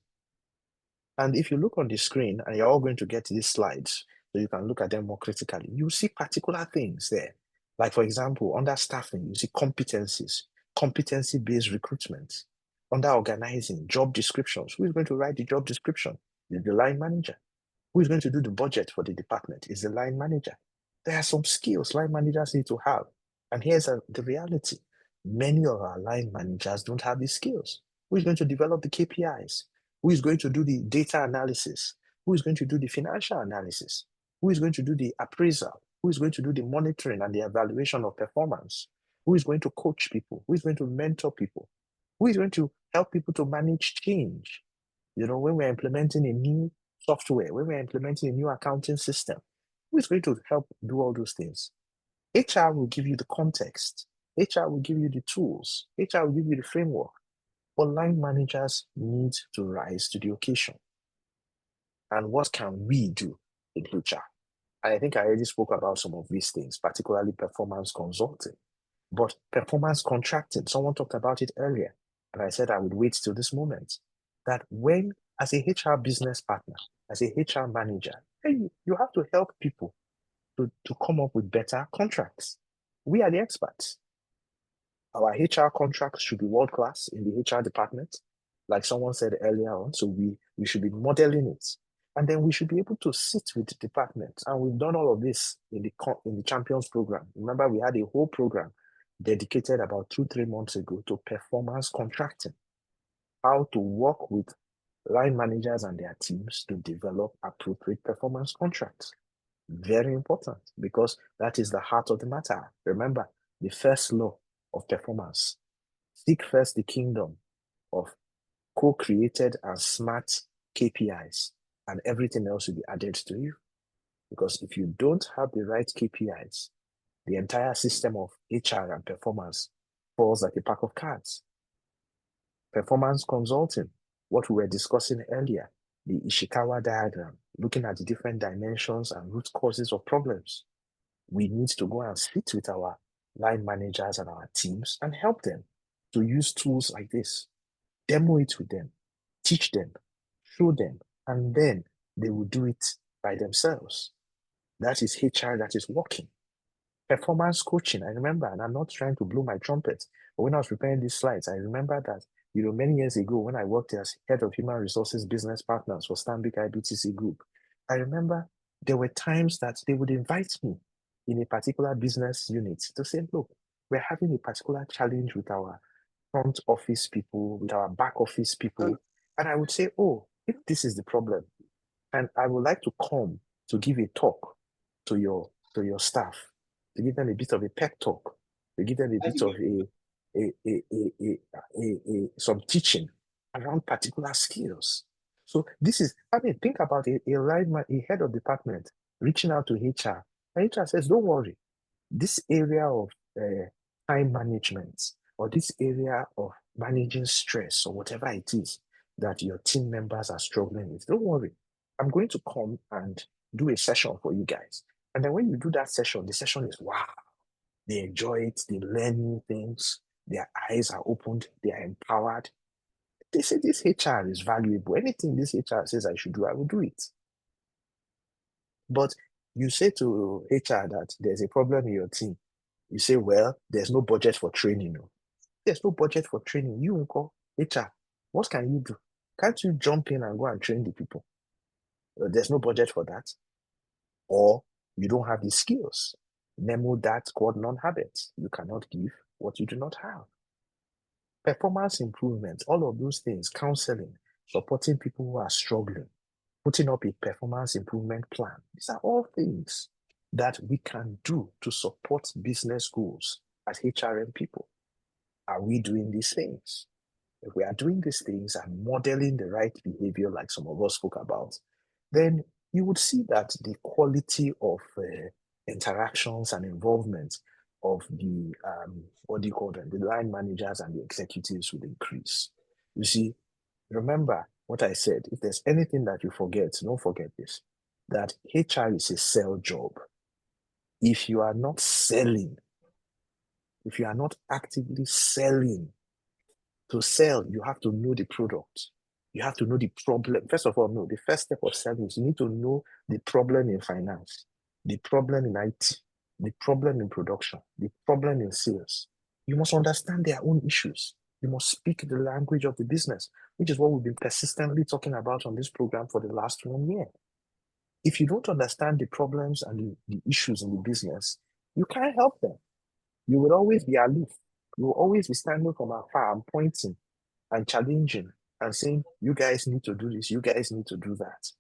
And if you look on the screen, and you're all going to get these slides, so you can look at them more critically, you see particular things there. Like, for example, under staffing, you see competencies, competency-based recruitment. Under organizing, job descriptions. Who is going to write the job description? Is the line manager. Who is going to do the budget for the department? Is the line manager. There are some skills line managers need to have. And here's the reality. Many of our line managers don't have these skills. Who is going to develop the KPIs? Who is going to do the data analysis? Who is going to do the financial analysis? Who is going to do the appraisal? Who is going to do the monitoring and the evaluation of performance? Who is going to coach people? Who is going to mentor people? Who is going to help people to manage change? You know, when we're implementing a new software, when we're implementing a new accounting system, who is going to help do all those things? HR will give you the context. HR will give you the tools. HR will give you the framework. But line managers need to rise to the occasion. And what can we do in HR? I think I already spoke about some of these things, particularly performance consulting. But performance contracting, someone talked about it earlier, and I said I would wait till this moment. That when, as a HR business partner, as a HR manager, you have to help people to come up with better contracts. We are the experts. Our HR contracts should be world-class in the HR department, like someone said earlier on, so we should be modeling it. And then we should be able to sit with the department. And we've done all of this in the Champions program. Remember, we had a whole program dedicated about 2-3 months ago to performance contracting, how to work with line managers and their teams to develop appropriate performance contracts. Very important, because that is the heart of the matter. Remember, the first law of performance: seek first the kingdom of co-created and smart KPIs, and everything else will be added to you. Because if you don't have the right KPIs, the entire system of HR and performance falls like a pack of cards. Performance consulting, what we were discussing earlier, the Ishikawa diagram, looking at the different dimensions and root causes of problems. We need to go and sit with our line managers and our teams and help them to use tools like this. Demo it with them, teach them, show them, and then they will do it by themselves. That is HR that is working. Performance coaching, I remember, and I'm not trying to blow my trumpet, but when I was preparing these slides, I remember that, many years ago when I worked as head of human resources business partners for Stanbic IBTC Group, I remember there were times that they would invite me in a particular business unit to say, look, we're having a particular challenge with our front office people, with our back office people. And I would say, oh, if this is the problem, and I would like to come to give a talk to your staff, to give them a bit of a pep talk, to give them a bit of some teaching around particular skills. So this is, think about a head of department reaching out to HR. And HR says, don't worry, this area of time management or this area of managing stress or whatever it is that your team members are struggling with, don't worry. I'm going to come and do a session for you guys. And then when you do that session, the session is wow. They enjoy it, they learn new things, their eyes are opened, they are empowered. They say this HR is valuable. Anything this HR says I should do, I will do it. But you say to HR that there's a problem in your team. You say, well, there's no budget for training. No. There's no budget for training. You will call HR. What can you do? Can't you jump in and go and train the people? There's no budget for that. Or you don't have the skills. Nemo that quad non-habit. You cannot give what you do not have. Performance improvement, all of those things, counseling, supporting people who are struggling, putting up a performance improvement plan. These are all things that we can do to support business goals as HRM people. Are we doing these things? If we are doing these things and modeling the right behavior like some of us spoke about, then you would see that the quality of interactions and involvement of the, the line managers and the executives would increase. You see, remember what I said, if there's anything that you forget, don't forget this, that HR is a sell job. If you are not selling, if you are not actively selling, to sell, you have to know the product. You have to know the problem. First of all, no, the first step of selling is you need to know the problem in finance, the problem in IT, the problem in production, the problem in sales. You must understand their own issues. You must speak the language of the business, which is what we've been persistently talking about on this program for the last 1 year. If you don't understand the problems and the issues in the business, you can't help them. You will always be aloof. You will always be standing from afar and pointing and challenging and saying, you guys need to do this, you guys need to do that.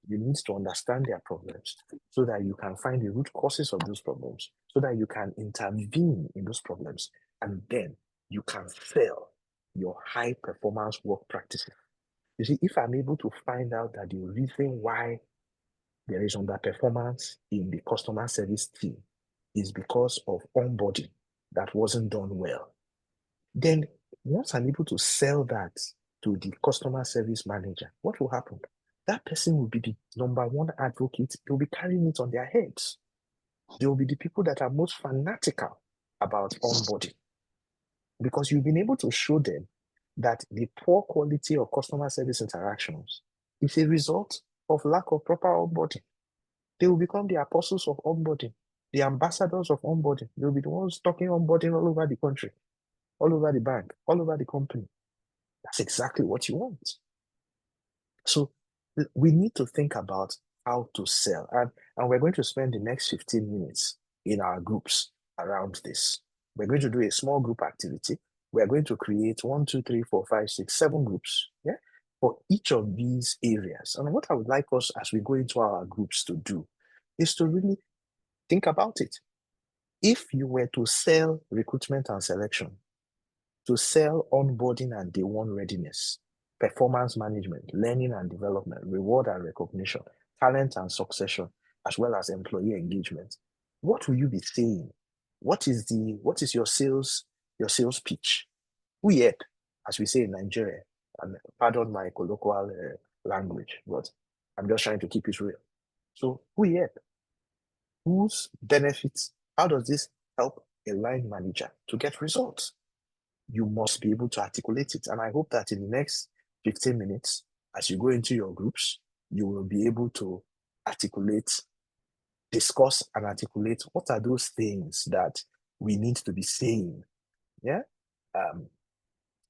You need to understand their problems so that you can find the root causes of those problems, so that you can intervene in those problems, and then you can sell your high performance work practices. You see, if I'm able to find out that the reason why there is underperformance in the customer service team is because of onboarding that wasn't done well, then once I'm able to sell that to the customer service manager, what will happen? That person will be the number one advocate. They'll be carrying it on their heads. They will be the people that are most fanatical about onboarding, because you've been able to show them that the poor quality of customer service interactions is a result of lack of proper onboarding. They will become the apostles of onboarding, the ambassadors of onboarding. They'll be the ones talking onboarding all over the country, all over the bank, all over the company. That's exactly what you want. So we need to think about how to sell. And we're going to spend the next 15 minutes in our groups around this. We're going to do a small group activity. We're going to create 1, 2, 3, 4, 5, 6, 7 groups, for each of these areas. And what I would like us, as we go into our groups, to do is to really think about it. If you were to sell recruitment and selection, to sell onboarding and day one readiness, performance management, learning and development, reward and recognition, talent and succession, as well as employee engagement, What will you be saying? What is your sales pitch? Uyep, as we say in Nigeria, and pardon my colloquial language, but I'm just trying to keep it real. So uyep, whose benefits? How does this help a line manager to get results? You must be able to articulate it. And I hope that in the next 15 minutes, as you go into your groups, you will be able to discuss and articulate what are those things that we need to be saying,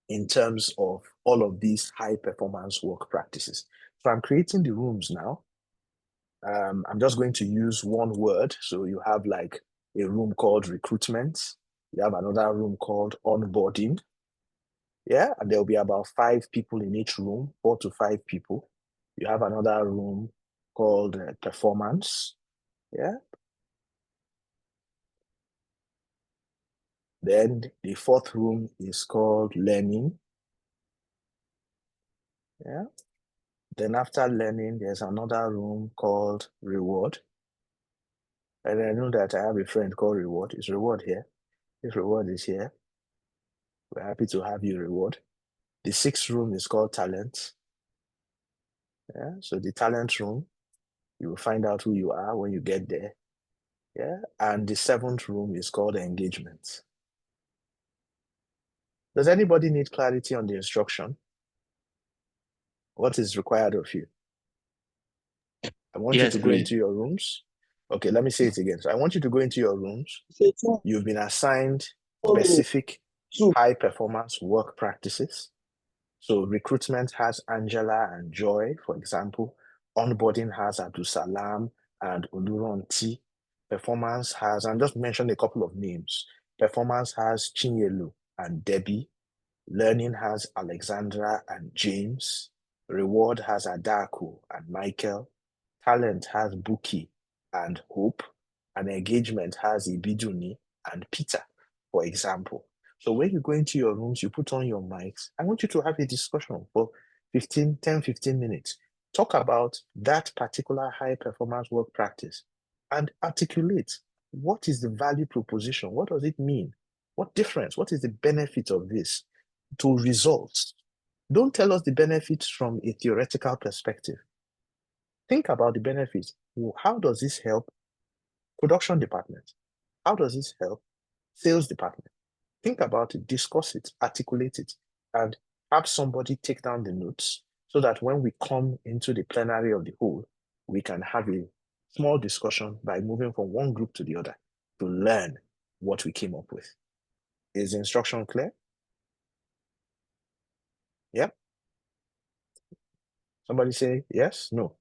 in terms of all of these high performance work practices. So I'm creating the rooms now. I'm just going to use one word. So you have like a room called recruitment. You have another room called onboarding. Yeah, and there'll be about 5 people in each room, 4 to 5 people. You have another room called performance. Yeah. Then the 4th room is called learning. Yeah. Then after learning, there's another room called reward. And I know that I have a friend called Reward. Is Reward here? If Reward is here, we're happy to have you, Reward. The 6th room is called talent. Yeah. So the talent room, you will find out who you are when you get there. Yeah. And the 7th room is called engagement. Does anybody need clarity on the instruction? What is required of you? I want you to go into your rooms. Okay, let me say it again. So I want you to go into your rooms. You've been assigned specific high performance work practices. So recruitment has Angela and Joy, for example. Onboarding has Abdul Salam and Oluronti. Performance has, and just mentioned a couple of names. Performance has Chinyelu and Debbie. Learning has Alexandra and James. Reward has Adaku and Michael. Talent has Buki and Hope. And engagement has Ibiduni and Peter, for example. So when you go into your rooms, you put on your mics. I want you to have a discussion for 15 minutes. Talk about that particular high performance work practice and articulate what is the value proposition? What does it mean? What difference? What is the benefit of this to results? Don't tell us the benefits from a theoretical perspective. Think about the benefits. How does this help production department? How does this help sales department? Think about it, discuss it, articulate it, and have somebody take down the notes so that when we come into the plenary of the whole, we can have a small discussion by moving from one group to the other to learn what we came up with. Is the instruction clear? Yep. Somebody say yes, no.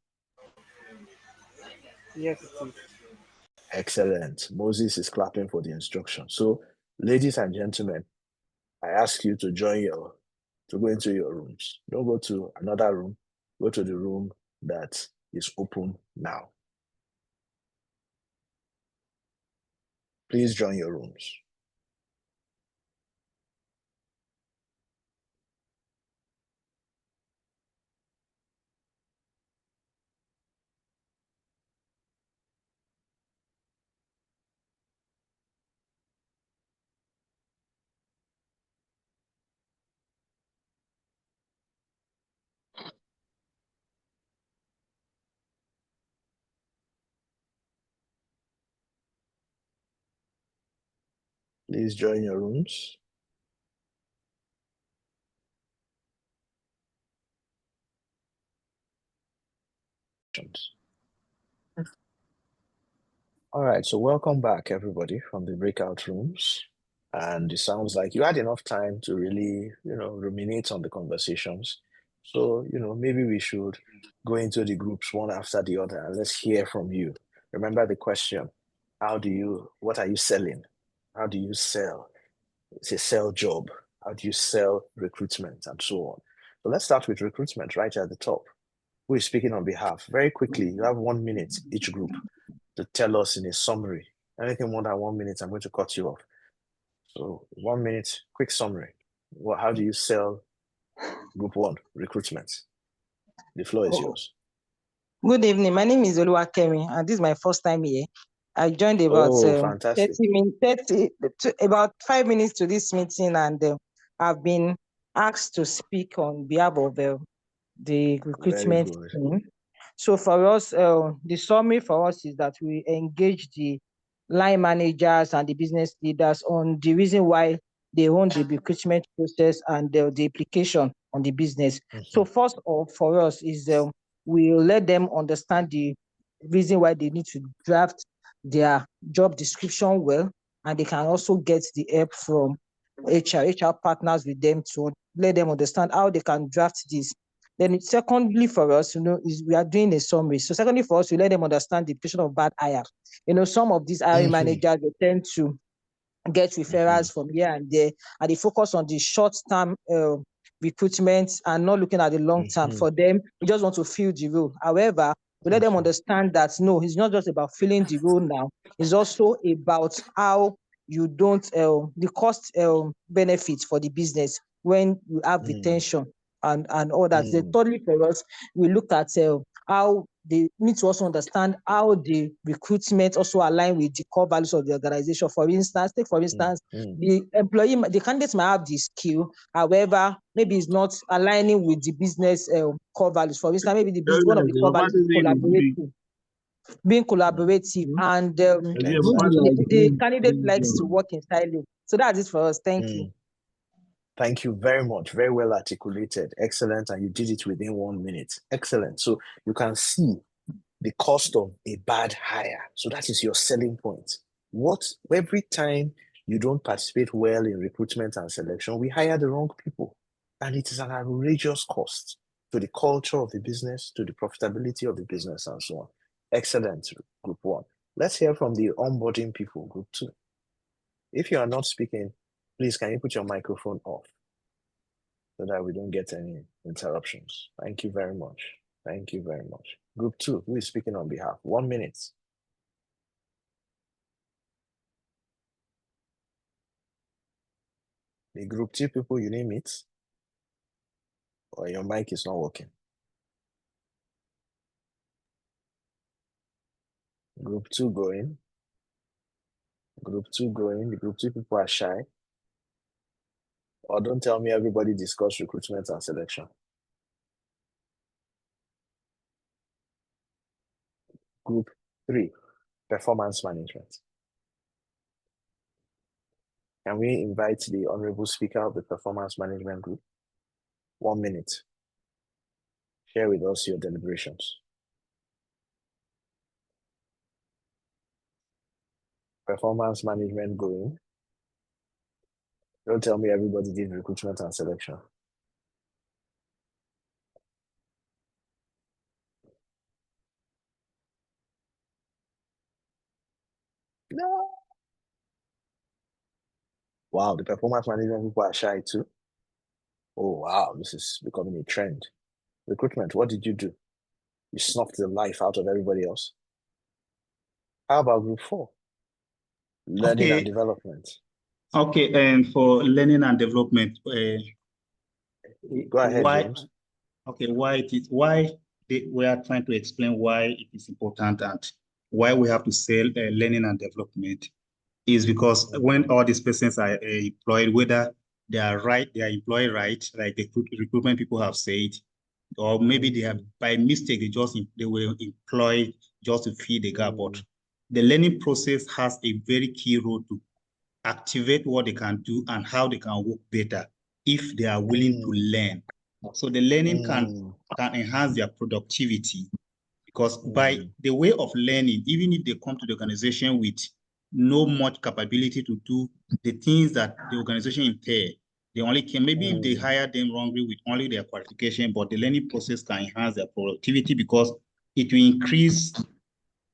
Yes. Excellent. Moses is clapping for the instruction. So, ladies and gentlemen, I ask you to go into your rooms. Don't go to another room. Go to the room that is open now. Please join your rooms. Please join your rooms. All right, so welcome back, everybody, from the breakout rooms. And it sounds like you had enough time to really, ruminate on the conversations. So, maybe we should go into the groups one after the other and let's hear from you. Remember the question, what are you selling? How do you sell? It's a sell job. How do you sell recruitment and so on? So let's start with recruitment right at the top. Who is speaking on behalf? Very quickly, you have 1 minute each group to tell us in a summary. Anything more than 1 minute, I'm going to cut you off. So 1 minute, quick summary. How do you sell group 1, recruitment? The floor is yours. Good evening. My name is Oluwakemi, and this is my first time here. I joined about 30 about 5 minutes to this meeting, and I've been asked to speak on behalf of the recruitment team. So for us, the summary for us is that we engage the line managers and the business leaders on the reason why they own the recruitment process and the implication on the business. So first of for us is we'll let them understand the reason why they need to draft their job description well, and they can also get the help from HR partners with them to let them understand how they can draft this. Then secondly for us, is we are doing a summary. So secondly for us, we let them understand the implication of bad hire. Some of these hiring managers, they tend to get referrals from here and there, and they focus on the short-term recruitment and not looking at the long-term. For them, we just want to fill the role. However, we let them understand that no, it's not just about filling the role now. It's also about how you don't the cost benefits for the business when you have retention and all that. Thirdly, for us, we look at how they need to also understand how the recruitment also align with the core values of the organization. For instance, the employee, the candidates might have the skill, however, maybe it's not aligning with the business core values. For instance, maybe one of the core values is being collaborative, and the candidate likes to work in silo. So that's it for us. Thank you. Thank you very much. Very well articulated. Excellent. And you did it within 1 minute. Excellent. So you can see the cost of a bad hire. So that is your selling point. Every time you don't participate well in recruitment and selection, we hire the wrong people. And it is an outrageous cost to the culture of the business, to the profitability of the business, and so on. Excellent, group 1. Let's hear from the onboarding people, group 2. If you are not speaking, please, can you put your microphone off so that we don't get any interruptions? Thank you very much. Thank you very much. Group 2, who is speaking on behalf? 1 minute. The group 2 people, you name it? Or your mic is not working? Group 2 going. Group 2 going. The group 2 people are shy. Or don't tell me everybody discuss recruitment and selection. Group 3, performance management. Can we invite the honorable speaker of the performance management group? 1 minute. Share with us your deliberations. Performance management going. Don't tell me everybody did recruitment and selection. No. Wow, the performance management people are shy too. Oh, wow, this is becoming a trend. Recruitment, what did you do? You snuffed the life out of everybody else. How about group 4? Learning and development. Okay, and for learning and development, go ahead, James. Okay, we are trying to explain why it is important and why we have to sell learning and development is because when all these persons are employed, whether they are employed right, like the recruitment people have said, or maybe they have by mistake they were employed just to fill the gap. But the learning process has a very key role to activate what they can do and how they can work better if they are willing to learn. So the learning can enhance their productivity, because by the way of learning, even if they come to the organization with no much capability to do the things that the organization entails, they only can, maybe if they hire them wrongly with only their qualification, but the learning process can enhance their productivity because it will increase,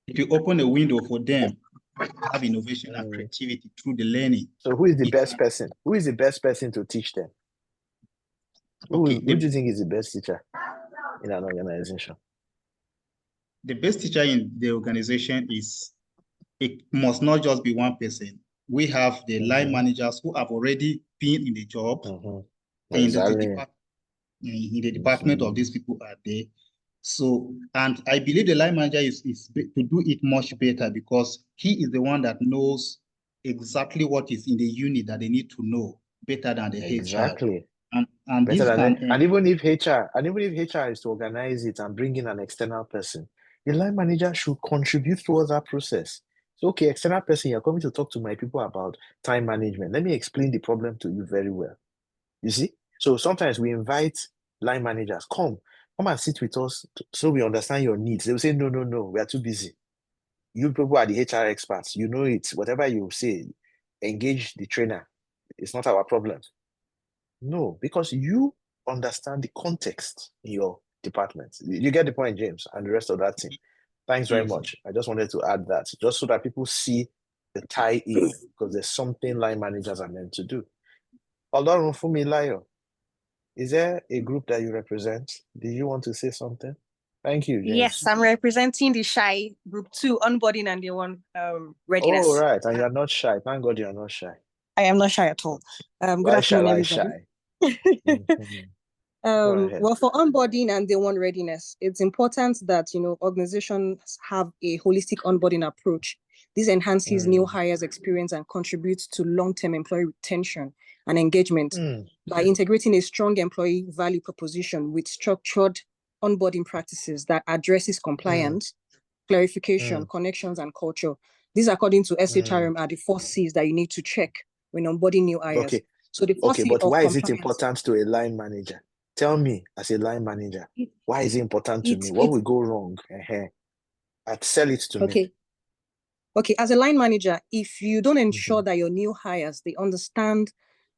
it will open a window for them to have innovation and creativity through the learning. So who is the best person? Who is the best person to teach them? Who do you think is the best teacher in an organization? The best teacher in the organization it must not just be one person. We have the line managers who have already been in the job, and in the department of these people are there. So, and I believe the line manager is to do it much better because he is the one that knows exactly what is in the unit that they need to know better than the exactly. HR. And better this than can, and even if HR is to organize it and bring in an external person, the line manager should contribute towards that process. So, okay, external person, you're coming to talk to my people about time management. Let me explain the problem to you very well. You see? So sometimes we invite line managers, come and sit with us so we understand your needs. They will say, no, we are too busy. You people are the HR experts. You know it. Whatever you say, engage the trainer. It's not our problem. No, because you understand the context in your department. You get the point, James, and the rest of that team. Thanks very much. I just wanted to add that just so that people see the tie-in, because there's something line managers are meant to do. Olorun Fumilayo, is there a group that you represent? Do you want to say something? Thank you, James. Yes, I'm representing the SHY Group 2 onboarding and the one readiness. Oh, right. And you're not shy. Thank God you're not shy. I am not shy at all. Good afternoon, everybody. Well, for onboarding and the one readiness, it's important that organizations have a holistic onboarding approach. This enhances new hires' experience and contributes to long-term employee retention and engagement by integrating a strong employee value proposition with structured onboarding practices that addresses compliance, clarification, connections, and culture. These, according to SHRM, are the 4 C's that you need to check when onboarding new hires. Okay. So the first but why is it important to a line manager? Tell me, as a line manager, why is it important to me? What will go wrong? I'd sell it to me. Okay, as a line manager, if you don't ensure that your new hires, they understand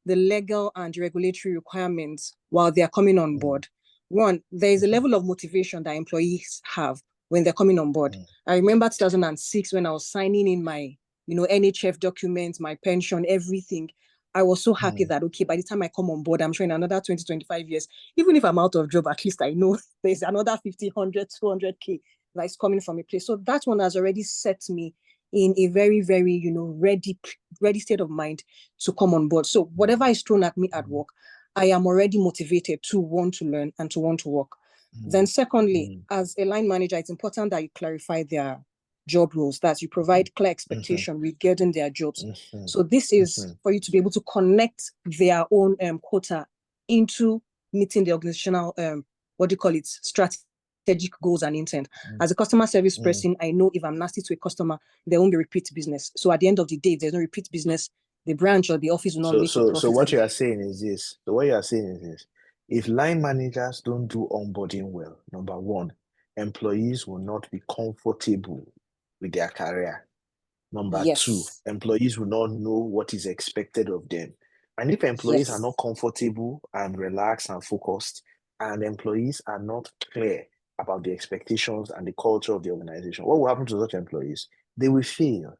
the legal and regulatory requirements while they are coming on board, one, there is a level of motivation that employees have when they're coming on board. I remember 2006 when I was signing in my, NHF documents, my pension, everything. I was so happy that, okay, by the time I come on board, I'm sure in another 20, 25 years, even if I'm out of job, at least I know there's another 50, 100, 200K that is coming from a place. So that one has already set me in a very, very, ready state of mind to come on board. So whatever is thrown at me at work, I am already motivated to want to learn and to want to work. Then secondly, as a line manager, it's important that you clarify their job roles, that you provide clear expectation regarding their jobs. So this is for you to be able to connect their own quota into meeting the organizational, strategic goals and intent. As a customer service person, I know if I'm nasty to a customer, there won't be repeat business. So at the end of the day, if there's no repeat business, the branch or the office will not make a profit. So what you are saying is this. If line managers don't do onboarding well, number one, employees will not be comfortable with their career. Number two, employees will not know what is expected of them. And if employees are not comfortable and relaxed and focused, and employees are not clear about the expectations and the culture of the organization, what will happen to such employees? They will fail.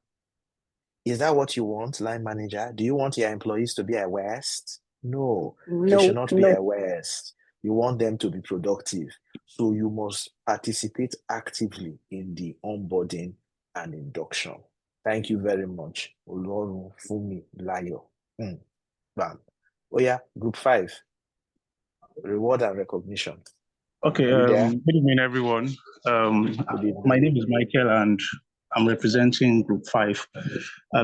Is that what you want, line manager? Do you want your employees to be a waste? No, they should not be a waste. You want them to be productive. So you must participate actively in the onboarding and induction. Thank you very much. Olorun Fumilayo. Bam. Oh yeah, group 5. Reward and recognition. Okay, good evening, everyone. My name is Michael and I'm representing Group 5.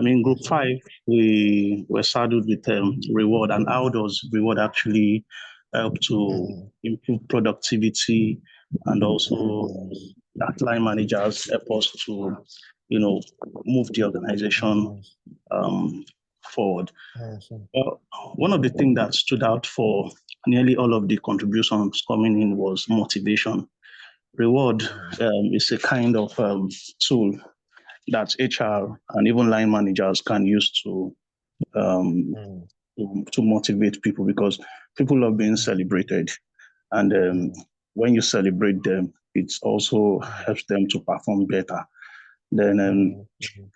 In Group 5, we were saddled with reward. And how does reward actually help to improve productivity and also that line managers help us to, move the organization forward. One of the things that stood out for nearly all of the contributions coming in was motivation. Reward is a kind of tool that HR and even line managers can use to motivate people, because people love being celebrated. And when you celebrate them, it also helps them to perform better. Then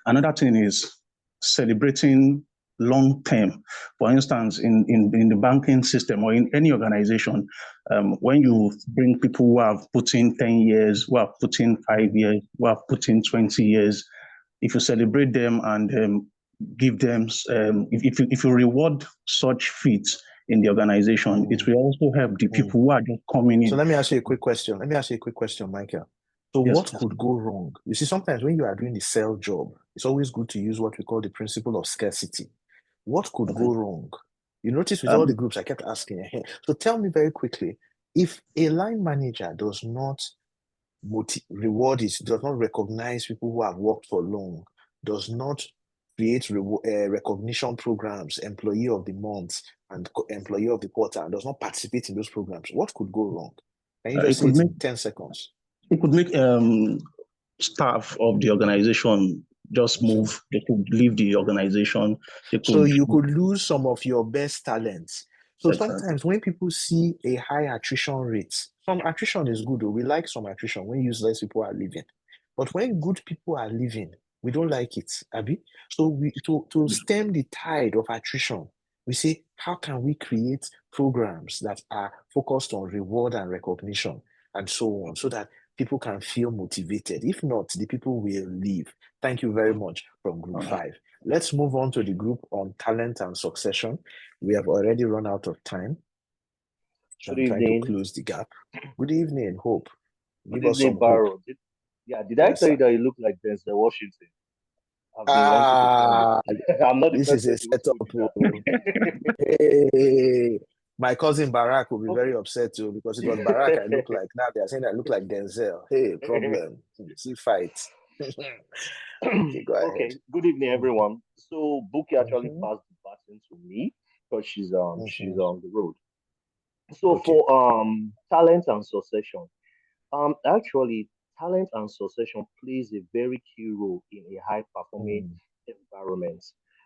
another thing is celebrating long term. For instance, in the banking system or in any organization, when you bring people who have put in 10 years, who have put in 5 years, who have put in 20 years, if you celebrate them and give them, if you reward such feats, in the organization. It will also help the people who are just coming in. So let me ask you a quick question. Michael. So yes, what could go wrong? You see, sometimes when you are doing the sales job, it's always good to use what we call the principle of scarcity. What could go wrong? You notice with all the groups, I kept asking. So tell me very quickly, if a line manager does not reward it, does not recognize people who have worked for long, does not create recognition programs, employee of the month and employee of the quarter, and does not participate in those programs, what could go wrong? Can you just say it in 10 seconds? It could make staff of the organization just move. They could leave the organization. So you could lose some of your best talents. So sometimes when people see a high attrition rate, some attrition is good. We like some attrition when useless people are leaving. But when good people are leaving, we don't like it, Abi. So to stem the tide of attrition, we say, how can we create programs that are focused on reward and recognition and so on, so that people can feel motivated? If not, the people will leave. Thank you very much from Group 5. Let's move on to the group on talent and succession. We have already run out of time. So I'm trying to close the gap. Good evening, Hope. Give us some hope. Did I tell you that you look like Denzel Washington? I'm not. This is a setup. Hey, my cousin Barack will be very upset too, because it was Barack I look like. Now they are saying I look like Denzel. Hey, problem. See fight. Okay, go ahead. Okay. Good evening, everyone. So Buki actually passed the baton to me because she's on the road. So for talent and succession, actually talent and succession plays a very key role in a high performing environment.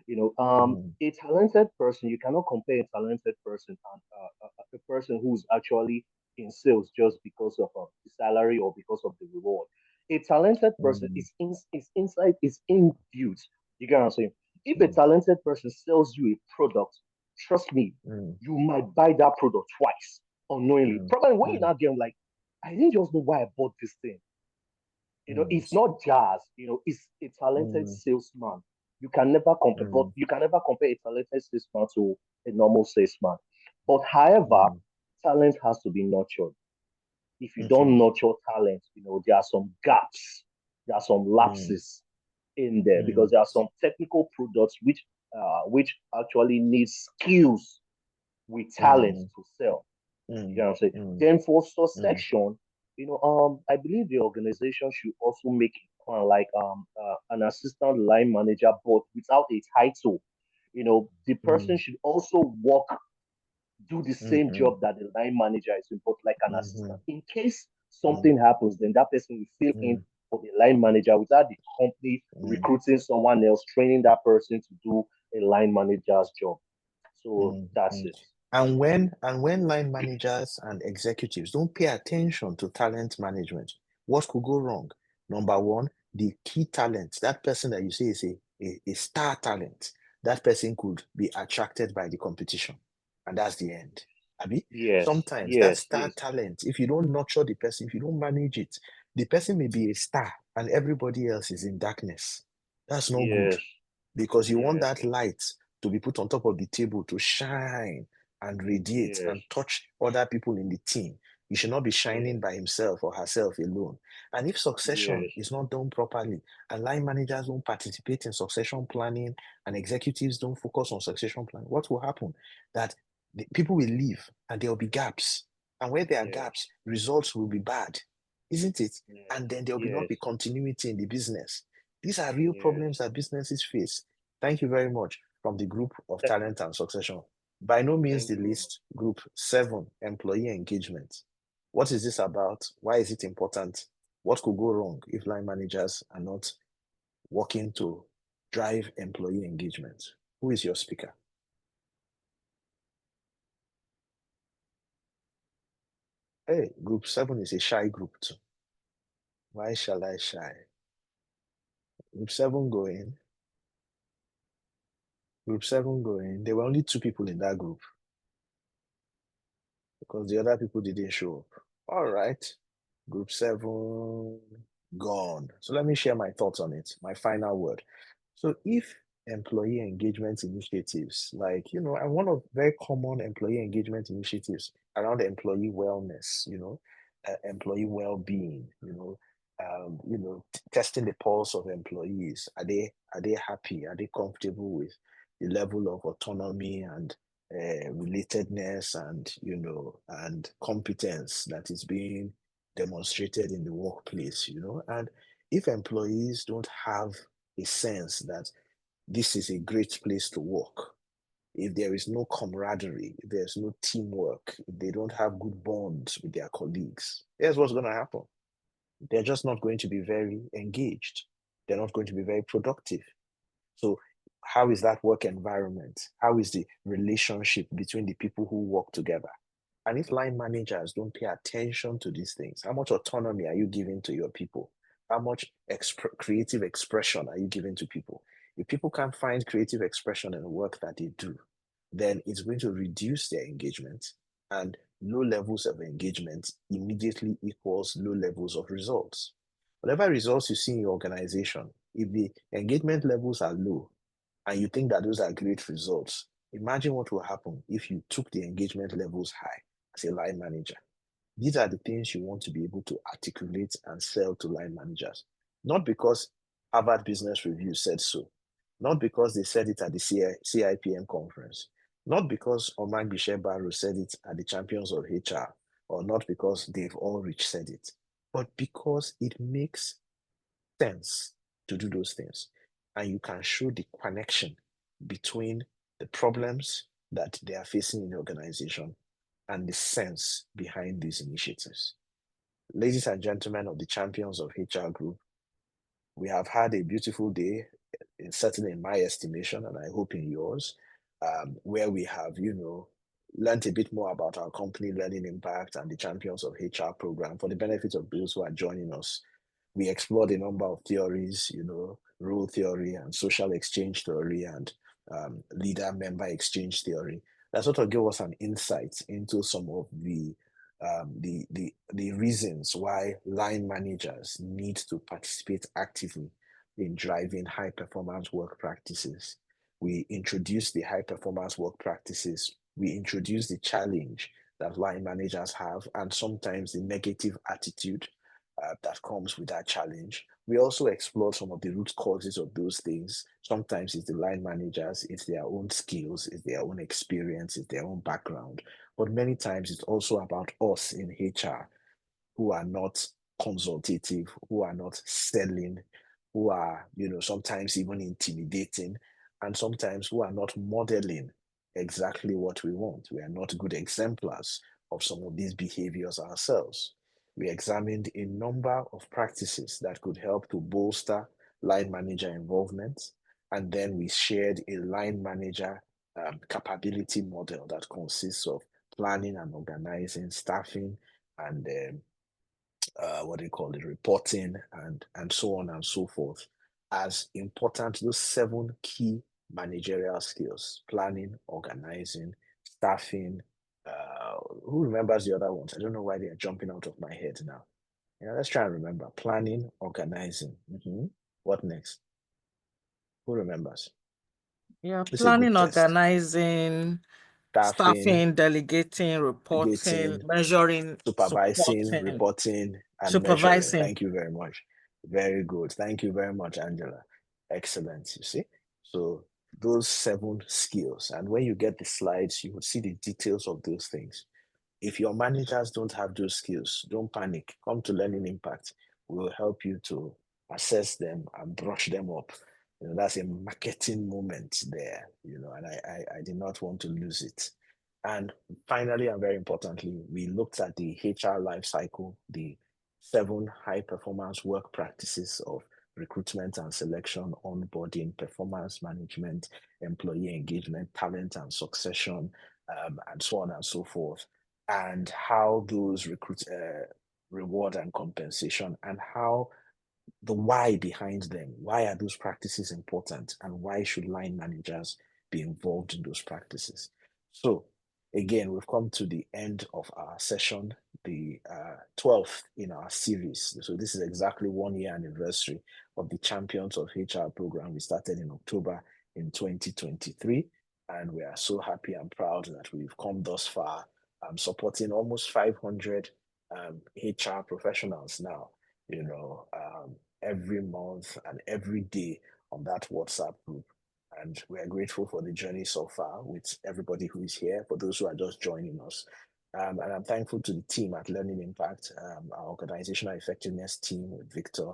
You know, a talented person, you cannot compare a talented person and a person who's actually in sales just because of the salary or because of the reward. A talented person is inside, is inbuilt. You get what I'm saying? If a talented person sells you a product, trust me, you might buy that product twice unknowingly. Probably when you're not getting like, I didn't just know why I bought this thing. You know, it's not jazz. You know, it's a talented salesman. You can never compare, but you can never compare a talented salesman to a normal salesman. But however, talent has to be nurtured. If you don't nurture talent, you know, there are some gaps, there are some lapses in there, because there are some technical products which actually need skills with talent to sell. You know what I'm saying? Then for succession, you know, I believe the organization should also make it like an assistant line manager, but without a title. You know, the person should also do the same job that the line manager is doing, but like an assistant. In case something happens, then that person will fill in for the line manager without the company recruiting someone else, training that person to do a line manager's job. So that's it. And when line managers and executives don't pay attention to talent management, what could go wrong? Number one, the key talent, that person that you say is a star talent, that person could be attracted by the competition. And that's the end. Abi? Sometimes that star talent, if you don't nurture the person, if you don't manage it, the person may be a star and everybody else is in darkness. That's not good, because you want that light to be put on top of the table to shine and radiate and touch other people in the team. You should not be shining by himself or herself alone. And if succession is not done properly, and line managers don't participate in succession planning, and executives don't focus on succession planning, what will happen? That the people will leave and there will be gaps. And where there are gaps, results will be bad, isn't it? And then there will not be continuity in the business. These are real problems that businesses face. Thank you very much from the group of talent and succession. By no means the least, Group 7, employee engagement. What is this about? Why is it important? What could go wrong if line managers are not working to drive employee engagement? Who is your speaker? Hey, Group 7 is a shy group too. Why shall I shy? Group 7 going. Group 7 going. There were only 2 people in that group, because the other people didn't show up. All right. Group 7 gone. So let me share my thoughts on it, my final word. So if employee engagement initiatives, like, and one of very common employee engagement initiatives around employee wellness, employee well-being, testing the pulse of employees. Are they happy? Are they comfortable with the level of autonomy and relatedness and and competence that is being demonstrated in the workplace? And if employees don't have a sense that this is a great place to work, if there is no camaraderie, if there's no teamwork, if they don't have good bonds with their colleagues, here's what's going to happen. They're just not going to be very engaged. They're not going to be very productive. So how is that work environment? How is the relationship between the people who work together? And if line managers don't pay attention to these things, how much autonomy are you giving to your people? How much creative expression are you giving to people? If people can't find creative expression in the work that they do, then it's going to reduce their engagement, and low levels of engagement immediately equals low levels of results. Whatever results you see in your organization, if the engagement levels are low and you think that those are great results, imagine what will happen if you took the engagement levels high as a line manager. These are the things you want to be able to articulate and sell to line managers. Not because Harvard Business Review said so, not because they said it at the CIPM conference, not because Omar Bisher-Barrow said it at the Champions of HR, or not because Dave Ulrich said it, but because it makes sense to do those things. And you can show the connection between the problems that they are facing in the organization and the sense behind these initiatives. Ladies and gentlemen of the Champions of HR Group, we have had a beautiful day, certainly in my estimation, and I hope in yours, where we have, learned a bit more about our company, Learning Impact, and the Champions of HR program for the benefit of those who are joining us. We explored a number of theories, role theory and social exchange theory and leader-member exchange theory. That sort of gave us an insight into some of the reasons why line managers need to participate actively in driving high-performance work practices. We introduced the high-performance work practices. We introduced the challenge that line managers have and sometimes the negative attitude that comes with that challenge. We also explored some of the root causes of those things. Sometimes it's the line managers, it's their own skills, it's their own experience, it's their own background. But many times it's also about us in HR who are not consultative, who are not selling, who are, sometimes even intimidating, and sometimes who are not modeling exactly what we want. We are not good exemplars of some of these behaviors ourselves. We examined a number of practices that could help to bolster line manager involvement, and then we shared a line manager capability model that consists of planning and organizing, staffing, and reporting, and so on and so forth, as important. Those 7 key managerial skills: planning, organizing, staffing. Who remembers the other ones? I don't know why they are jumping out of my head now. Let's try and remember. Planning, organizing. What next? Who remembers? Yeah, planning, organizing, staffing, delegating, reporting, measuring, supervising, reporting, and supervising. Measuring. Thank you very much. Very good. Thank you very much, Angela. Excellent. You see? So those 7 skills. And when you get the slides, you will see the details of those things. If your managers don't have those skills, don't panic. Come to Learning Impact. We will help you to assess them and brush them up. That's a marketing moment there, and I did not want to lose it. And finally, and very importantly, we looked at the HR life cycle, the 7 high-performance work practices of recruitment and selection, onboarding, performance management, employee engagement, talent and succession, and so on and so forth, and how those reward and compensation, and how the why behind them. Why are those practices important, and why should line managers be involved in those practices? So again, we've come to the end of our session, the 12th in our series. So this is exactly 1 year anniversary of the Champions of HR program. We started in October in 2023. And we are so happy and proud that we've come thus far, supporting almost 500 HR professionals now, every month and every day on that WhatsApp group. And we are grateful for the journey so far with everybody who is here, for those who are just joining us. And I'm thankful to the team at Learning Impact, our organizational effectiveness team with Victor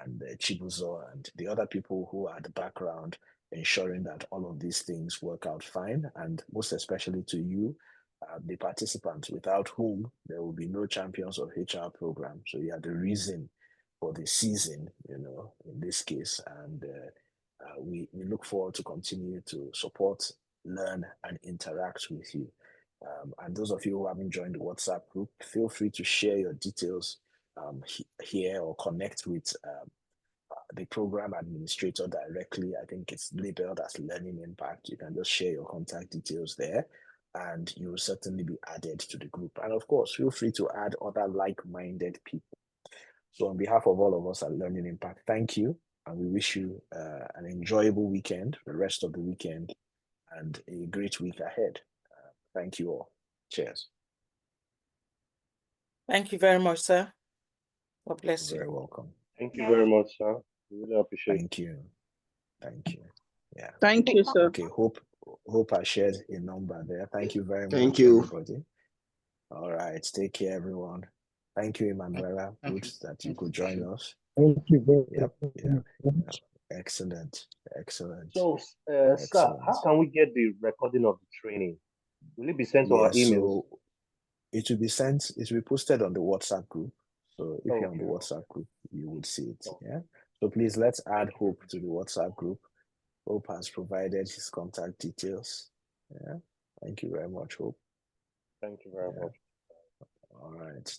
and Chibuzo and the other people who are at the background, ensuring that all of these things work out fine. And most especially to you, the participants, without whom there will be no champions of HR program. So you are the reason for the season, in this case. And we look forward to continue to support, learn, and interact with you. And those of you who haven't joined the WhatsApp group, feel free to share your details here or connect with the program administrator directly. I think it's labeled as Learning Impact. You can just share your contact details there and you will certainly be added to the group. And of course, feel free to add other like-minded people. So on behalf of all of us at Learning Impact, thank you. And we wish you an enjoyable weekend, the rest of the weekend, and a great week ahead. Thank you all. Cheers. Thank you very much, sir. God bless you. You're very welcome. Thank you very much, sir. We really appreciate it. Thank you. Thank you. Yeah. Thank you, sir. Okay, hope I shared a number there. Thank you very much, Thank you, everybody. All right, take care, everyone. Thank you, Emanuela. Good that you could join us. Thank you very much. Excellent. So, sir, how can we get the recording of the training? Will it be sent to our email? So it will be sent, it will be posted on the WhatsApp group. So if you're on the WhatsApp group, you would see it. Yeah. So please let's add Hope to the WhatsApp group. Hope has provided his contact details. Yeah. Thank you very much, Hope. Thank you very much. All right.